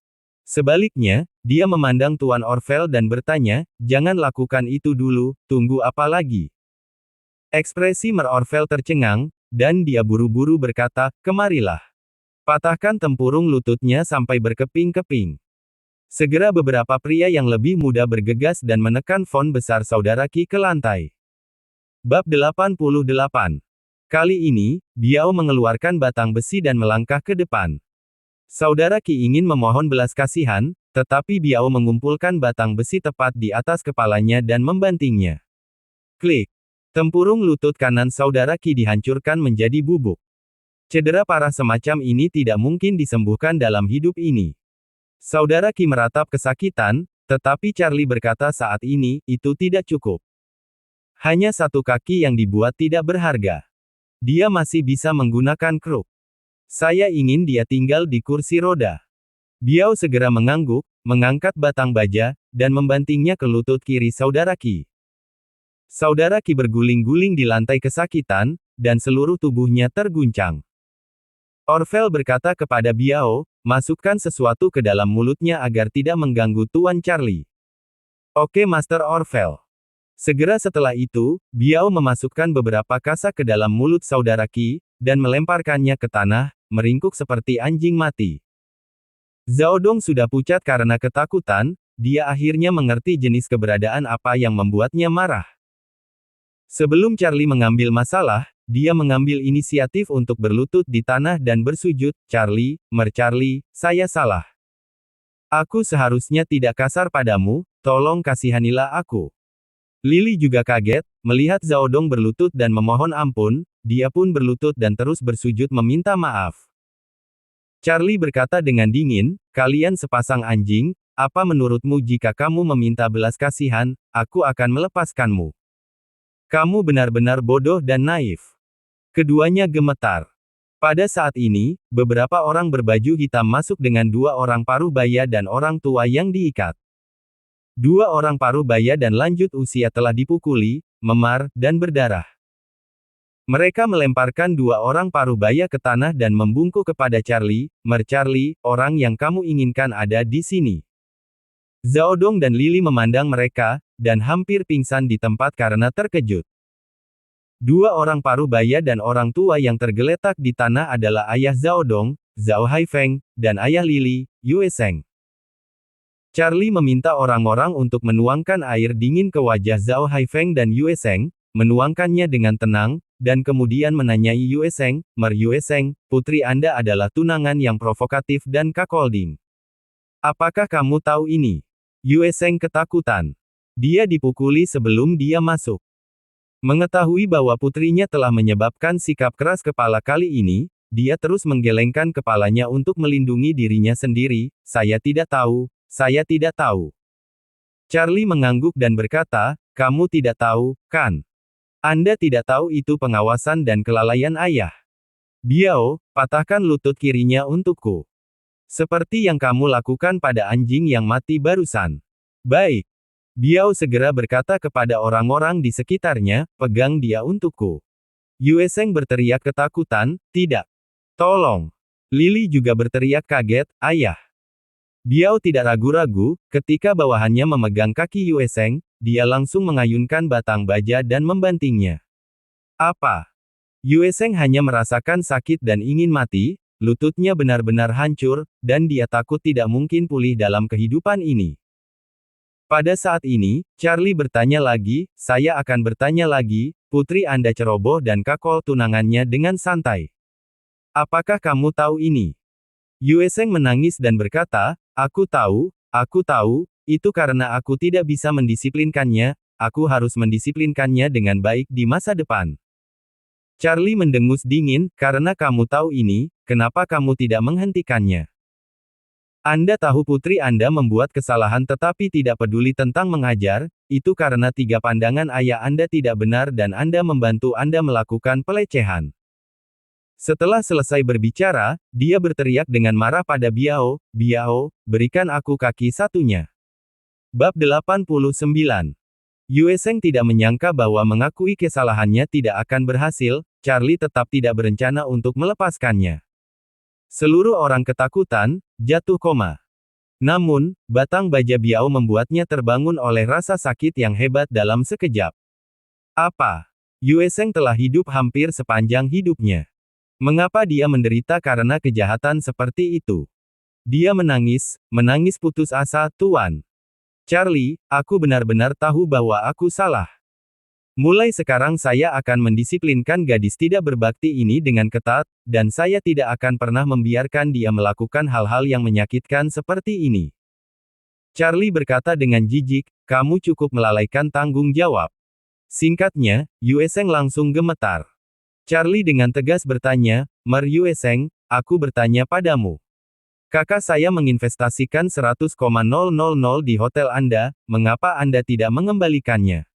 Sebaliknya, dia memandang Tuan Orvel dan bertanya, "Jangan lakukan itu dulu, tunggu apa lagi?" Ekspresi Mer Orvel tercengang, dan dia buru-buru berkata, "Kemarilah." Patahkan tempurung lututnya sampai berkeping-keping. Segera beberapa pria yang lebih muda bergegas dan menekan font besar Saudara Qi ke lantai. Bab 88. Kali ini, Biao mengeluarkan batang besi dan melangkah ke depan. Saudara Qi ingin memohon belas kasihan, tetapi Biao mengumpulkan batang besi tepat di atas kepalanya dan membantingnya. Klik. Tempurung lutut kanan Saudara Qi dihancurkan menjadi bubuk. Cedera parah semacam ini tidak mungkin disembuhkan dalam hidup ini. Saudara Qi meratap kesakitan, tetapi Charlie berkata saat ini, itu tidak cukup. Hanya satu kaki yang dibuat tidak berharga. Dia masih bisa menggunakan kruk. Saya ingin dia tinggal di kursi roda. Biao segera mengangguk, mengangkat batang baja, dan membantingnya ke lutut kiri Saudara Qi. Saudara Qi berguling-guling di lantai kesakitan, dan seluruh tubuhnya terguncang. Orvel berkata kepada Biao, "Masukkan sesuatu ke dalam mulutnya agar tidak mengganggu Tuan Charlie." "Oke Master Orvel." Segera setelah itu, Biao memasukkan beberapa kasak ke dalam mulut Saudara Qi, dan melemparkannya ke tanah, meringkuk seperti anjing mati. Zhao Dong sudah pucat karena ketakutan, dia akhirnya mengerti jenis keberadaan apa yang membuatnya marah. Sebelum Charlie mengambil masalah, dia mengambil inisiatif untuk berlutut di tanah dan bersujud. Charlie, Charlie, saya salah. Aku seharusnya tidak kasar padamu, tolong kasihanilah aku. Lily juga kaget, melihat Zhao Dong berlutut dan memohon ampun, dia pun berlutut dan terus bersujud meminta maaf. Charlie berkata dengan dingin, kalian sepasang anjing, apa menurutmu jika kamu meminta belas kasihan, aku akan melepaskanmu. Kamu benar-benar bodoh dan naif. Keduanya gemetar. Pada saat ini, beberapa orang berbaju hitam masuk dengan dua orang paruh baya dan orang tua yang diikat. Dua orang paruh baya dan lanjut usia telah dipukuli, memar, dan berdarah. Mereka melemparkan dua orang paruh baya ke tanah dan membungkuk kepada Charlie, Charlie, orang yang kamu inginkan ada di sini. Zhao Dong dan Lily memandang mereka, dan hampir pingsan di tempat karena terkejut. Dua orang paruh baya dan orang tua yang tergeletak di tanah adalah ayah Zhao Dong, Zhao Haifeng, dan ayah Lily, Yue Sheng. Charlie meminta orang-orang untuk menuangkan air dingin ke wajah Zhao Haifeng dan Yue Sheng, menuangkannya dengan tenang, dan kemudian menanyai Yue Sheng, Yue Sheng, putri Anda adalah tunangan yang provokatif dan cuckolding. Apakah kamu tahu ini? Yue Sheng ketakutan. Dia dipukuli sebelum dia masuk. Mengetahui bahwa putrinya telah menyebabkan sikap keras kepala kali ini, dia terus menggelengkan kepalanya untuk melindungi dirinya sendiri. Saya tidak tahu, saya tidak tahu. Charlie mengangguk dan berkata, kamu tidak tahu, kan? Anda tidak tahu itu pengawasan dan kelalaian ayah. Biao, patahkan lutut kirinya untukku. Seperti yang kamu lakukan pada anjing yang mati barusan. Baik. Biao segera berkata kepada orang-orang di sekitarnya, pegang dia untukku. Yue Sheng berteriak ketakutan, tidak. Tolong. Lily juga berteriak kaget, ayah. Biao tidak ragu-ragu, ketika bawahannya memegang kaki Yue Sheng, dia langsung mengayunkan batang baja dan membantingnya. Apa? Yue Sheng hanya merasakan sakit dan ingin mati, lututnya benar-benar hancur, dan dia takut tidak mungkin pulih dalam kehidupan ini. Pada saat ini, Charlie bertanya lagi, saya akan bertanya lagi, putri Anda ceroboh dan kakol tunangannya dengan santai. Apakah kamu tahu ini? Yue Sheng menangis dan berkata, aku tahu, itu karena aku tidak bisa mendisiplinkannya, aku harus mendisiplinkannya dengan baik di masa depan. Charlie mendengus dingin, karena kamu tahu ini, kenapa kamu tidak menghentikannya? Anda tahu putri Anda membuat kesalahan tetapi tidak peduli tentang mengajar, itu karena tiga pandangan ayah Anda tidak benar dan Anda membantu Anda melakukan pelecehan. Setelah selesai berbicara, dia berteriak dengan marah pada Biao, Biao, berikan aku kaki satunya. Bab 89. Yue Sheng tidak menyangka bahwa mengakui kesalahannya tidak akan berhasil, Charlie tetap tidak berencana untuk melepaskannya. Seluruh orang ketakutan, jatuh koma. Namun, batang baja Biao membuatnya terbangun oleh rasa sakit yang hebat dalam sekejap. Apa? Yue Sheng telah hidup hampir sepanjang hidupnya. Mengapa dia menderita karena kejahatan seperti itu? Dia menangis putus asa, Tuan. Charlie, aku benar-benar tahu bahwa aku salah. Mulai sekarang saya akan mendisiplinkan gadis tidak berbakti ini dengan ketat, dan saya tidak akan pernah membiarkan dia melakukan hal-hal yang menyakitkan seperti ini. Charlie berkata dengan jijik, kamu cukup melalaikan tanggung jawab. Singkatnya, Yue Sheng langsung gemetar. Charlie dengan tegas bertanya, Yue Sheng, aku bertanya padamu. Kakak saya menginvestasikan 100,000 di hotel Anda, mengapa Anda tidak mengembalikannya?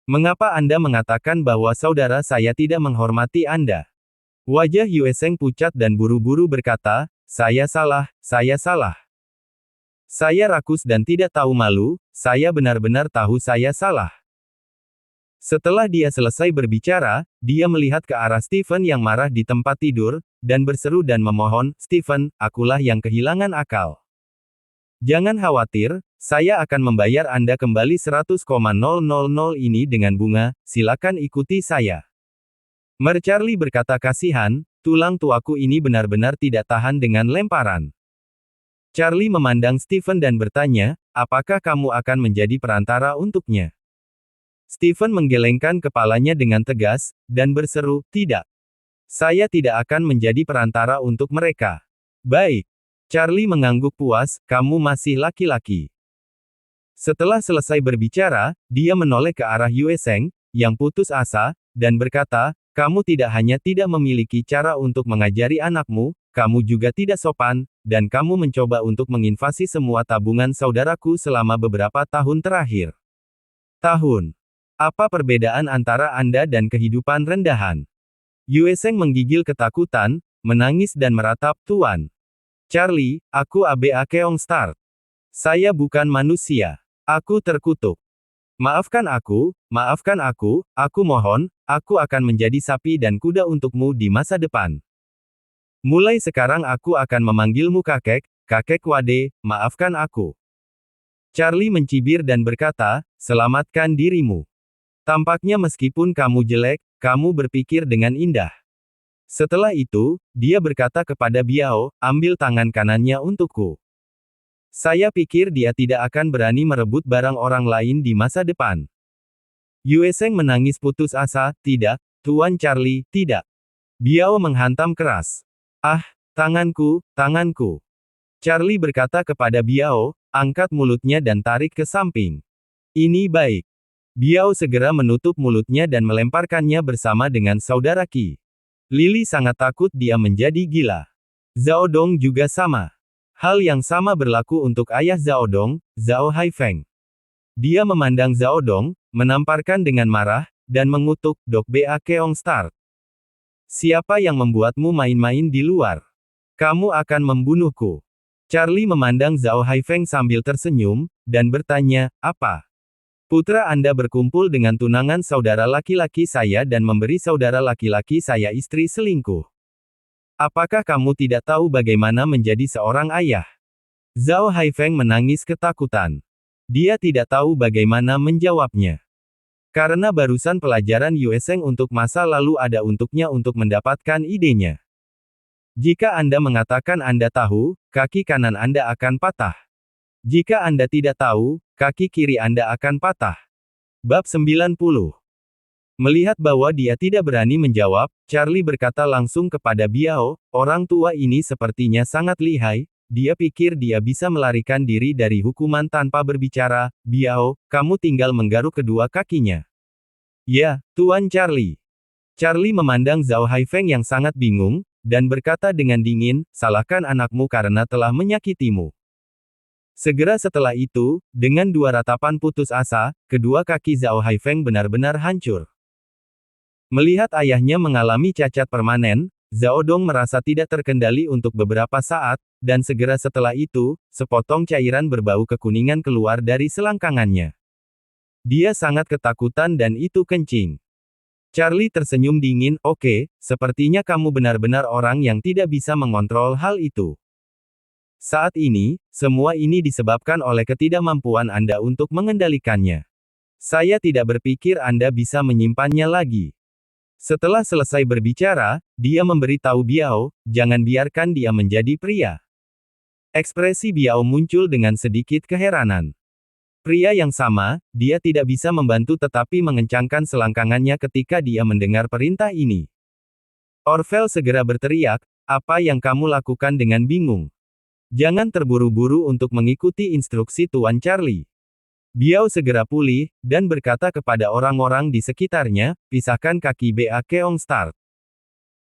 Mengapa Anda mengatakan bahwa saudara saya tidak menghormati Anda? Wajah Yue Sheng pucat dan buru-buru berkata, saya salah, saya salah. Saya rakus dan tidak tahu malu, saya benar-benar tahu saya salah. Setelah dia selesai berbicara, dia melihat ke arah Stephen yang marah di tempat tidur, dan berseru dan memohon, Stephen, akulah yang kehilangan akal. Jangan khawatir, saya akan membayar Anda kembali 100,000 ini dengan bunga, silakan ikuti saya. Charlie berkata kasihan, tulang tuaku ini benar-benar tidak tahan dengan lemparan. Charlie memandang Stephen dan bertanya, apakah kamu akan menjadi perantara untuknya? Stephen menggelengkan kepalanya dengan tegas, dan berseru, tidak. Saya tidak akan menjadi perantara untuk mereka. Baik. Charlie mengangguk puas, kamu masih laki-laki. Setelah selesai berbicara, dia menoleh ke arah Yue Seng, yang putus asa, dan berkata, kamu tidak hanya tidak memiliki cara untuk mengajari anakmu, kamu juga tidak sopan, dan kamu mencoba untuk menginvasi semua tabungan saudaraku selama beberapa tahun terakhir. Tahun. Apa perbedaan antara Anda dan kehidupan rendahan? Yue Seng menggigil ketakutan, menangis dan meratap, Tuan. Charlie, aku Aba Keong Start. Saya bukan manusia. Aku terkutuk. Maafkan aku, aku mohon, aku akan menjadi sapi dan kuda untukmu di masa depan. Mulai sekarang aku akan memanggilmu kakek, kakek Wade, maafkan aku. Charlie mencibir dan berkata, selamatkan dirimu. Tampaknya meskipun kamu jelek, kamu berpikir dengan indah. Setelah itu, dia berkata kepada Biao, ambil tangan kanannya untukku. Saya pikir dia tidak akan berani merebut barang orang lain di masa depan. Yue Seng menangis putus asa, tidak, Tuan Charlie, tidak. Biao menghantam keras. Ah, tanganku, tanganku. Charlie berkata kepada Biao, angkat mulutnya dan tarik ke samping. Ini baik. Biao segera menutup mulutnya dan melemparkannya bersama dengan saudara Qi. Lily sangat takut dia menjadi gila. Zhao Dong juga sama. Hal yang sama berlaku untuk ayah Zhao Dong, Zhao Haifeng. Dia memandang Zhao Dong, menamparkan dengan marah, dan mengutuk, Dok Ba Keong Start. Siapa yang membuatmu main-main di luar? Kamu akan membunuhku. Charlie memandang Zhao Haifeng sambil tersenyum, dan bertanya, apa? Putra Anda berkumpul dengan tunangan saudara laki-laki saya dan memberi saudara laki-laki saya istri selingkuh. Apakah kamu tidak tahu bagaimana menjadi seorang ayah? Zhao Haifeng menangis ketakutan. Dia tidak tahu bagaimana menjawabnya. Karena barusan pelajaran Yue Seng untuk masa lalu ada untuknya untuk mendapatkan idenya. Jika Anda mengatakan Anda tahu, kaki kanan Anda akan patah. Jika Anda tidak tahu, kaki kiri Anda akan patah. Bab 90. Melihat bahwa dia tidak berani menjawab, Charlie berkata langsung kepada Biao, orang tua ini sepertinya sangat lihai, dia pikir dia bisa melarikan diri dari hukuman tanpa berbicara, Biao, kamu tinggal menggaruk kedua kakinya. Ya, Tuan Charlie. Charlie memandang Zhao Haifeng yang sangat bingung, dan berkata dengan dingin, salahkan anakmu karena telah menyakitimu. Segera setelah itu, dengan dua ratapan putus asa, kedua kaki Zhao Haifeng benar-benar hancur. Melihat ayahnya mengalami cacat permanen, Zhao Dong merasa tidak terkendali untuk beberapa saat, dan segera setelah itu, sepotong cairan berbau kekuningan keluar dari selangkangannya. Dia sangat ketakutan dan itu kencing. Charlie tersenyum dingin, oke, sepertinya kamu benar-benar orang yang tidak bisa mengontrol hal itu. Saat ini, semua ini disebabkan oleh ketidakmampuan Anda untuk mengendalikannya. Saya tidak berpikir Anda bisa menyimpannya lagi. Setelah selesai berbicara, dia memberitahu Biao, jangan biarkan dia menjadi pria. Ekspresi Biao muncul dengan sedikit keheranan. Pria yang sama, dia tidak bisa membantu tetapi mengencangkan selangkangannya ketika dia mendengar perintah ini. Orvel segera berteriak, apa yang kamu lakukan dengan bingung? Jangan terburu-buru untuk mengikuti instruksi Tuan Charlie. Biao segera pulih, dan berkata kepada orang-orang di sekitarnya, pisahkan kaki Ba Keong Start.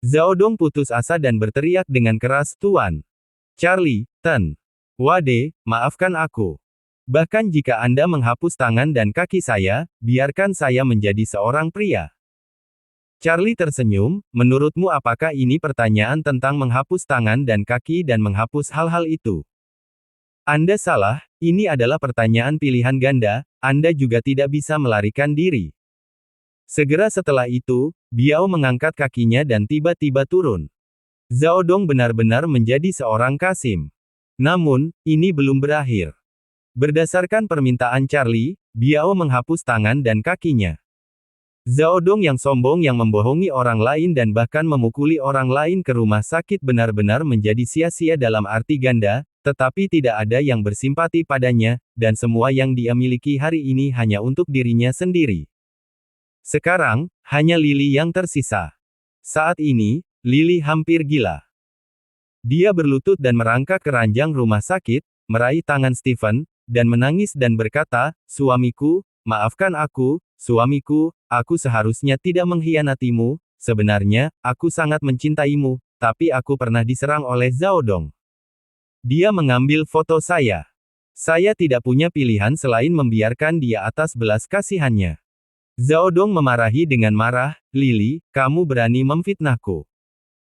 Zhao Dong putus asa dan berteriak dengan keras, Tuan Charlie, Ten Wade, maafkan aku. Bahkan jika Anda menghapus tangan dan kaki saya, biarkan saya menjadi seorang pria. Charlie tersenyum, menurutmu apakah ini pertanyaan tentang menghapus tangan dan kaki dan menghapus hal-hal itu? Anda salah, ini adalah pertanyaan pilihan ganda, Anda juga tidak bisa melarikan diri. Segera setelah itu, Biao mengangkat kakinya dan tiba-tiba turun. Zhao Dong benar-benar menjadi seorang kasim. Namun, ini belum berakhir. Berdasarkan permintaan Charlie, Biao menghapus tangan dan kakinya. Zhao Dong yang sombong yang membohongi orang lain dan bahkan memukuli orang lain ke rumah sakit benar-benar menjadi sia-sia dalam arti ganda, tetapi tidak ada yang bersimpati padanya, dan semua yang dia miliki hari ini hanya untuk dirinya sendiri. Sekarang, hanya Lily yang tersisa. Saat ini, Lily hampir gila. Dia berlutut dan merangkak ke ranjang rumah sakit, meraih tangan Stephen, dan menangis dan berkata, "Suamiku, maafkan aku, suamiku, aku seharusnya tidak mengkhianatimu, sebenarnya, aku sangat mencintaimu, tapi aku pernah diserang oleh Zhao Dong. Dia mengambil foto saya. Saya tidak punya pilihan selain membiarkan dia atas belas kasihannya." Zhao Dong memarahi dengan marah, "Lily, kamu berani memfitnahku.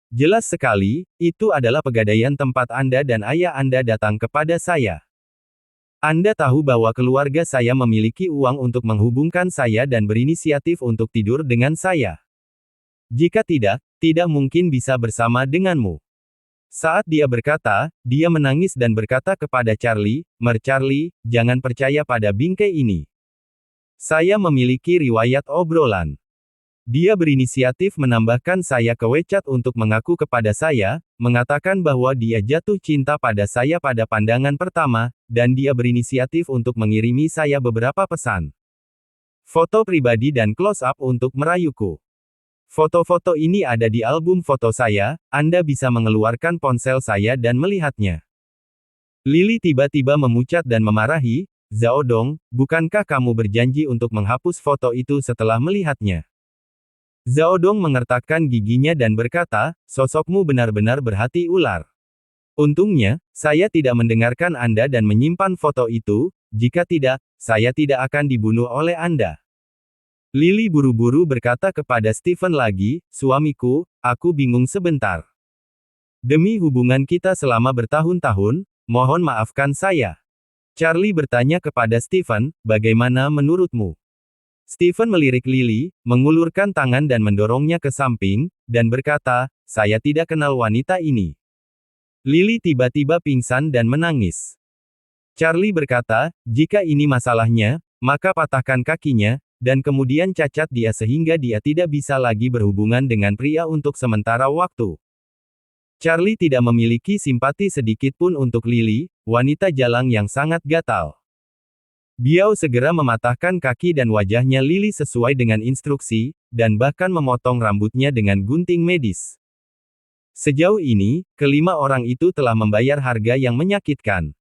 Jelas sekali, itu adalah pegadaian tempat Anda dan ayah Anda datang kepada saya. Anda tahu bahwa keluarga saya memiliki uang untuk menghubungkan saya dan berinisiatif untuk tidur dengan saya. Jika tidak, tidak mungkin bisa bersama denganmu." Saat dia berkata, dia menangis dan berkata kepada Charlie, Charlie, jangan percaya pada bingkai ini. Saya memiliki riwayat obrolan. Dia berinisiatif menambahkan saya ke WeChat untuk mengaku kepada saya, mengatakan bahwa dia jatuh cinta pada saya pada pandangan pertama, dan dia berinisiatif untuk mengirimi saya beberapa pesan. Foto pribadi dan close-up untuk merayuku. Foto-foto ini ada di album foto saya, Anda bisa mengeluarkan ponsel saya dan melihatnya. Lily tiba-tiba memucat dan memarahi, "Zhao Dong, bukankah kamu berjanji untuk menghapus foto itu setelah melihatnya?" Zhao Dong mengertakkan giginya dan berkata, "Sosokmu benar-benar berhati ular. Untungnya, saya tidak mendengarkan Anda dan menyimpan foto itu, jika tidak, saya tidak akan dibunuh oleh Anda." Lily buru-buru berkata kepada Stephen lagi, "Suamiku, aku bingung sebentar. Demi hubungan kita selama bertahun-tahun, mohon maafkan saya." Charlie bertanya kepada Stephen, "Bagaimana menurutmu?" Stephen melirik Lily, mengulurkan tangan dan mendorongnya ke samping, dan berkata, "Saya tidak kenal wanita ini." Lily tiba-tiba pingsan dan menangis. Charlie berkata, "Jika ini masalahnya, maka patahkan kakinya, dan kemudian cacat dia sehingga dia tidak bisa lagi berhubungan dengan pria untuk sementara waktu." Charlie tidak memiliki simpati sedikit pun untuk Lily, wanita jalang yang sangat gatal. Biao segera mematahkan kaki dan wajahnya Lily sesuai dengan instruksi, dan bahkan memotong rambutnya dengan gunting medis. Sejauh ini, kelima orang itu telah membayar harga yang menyakitkan.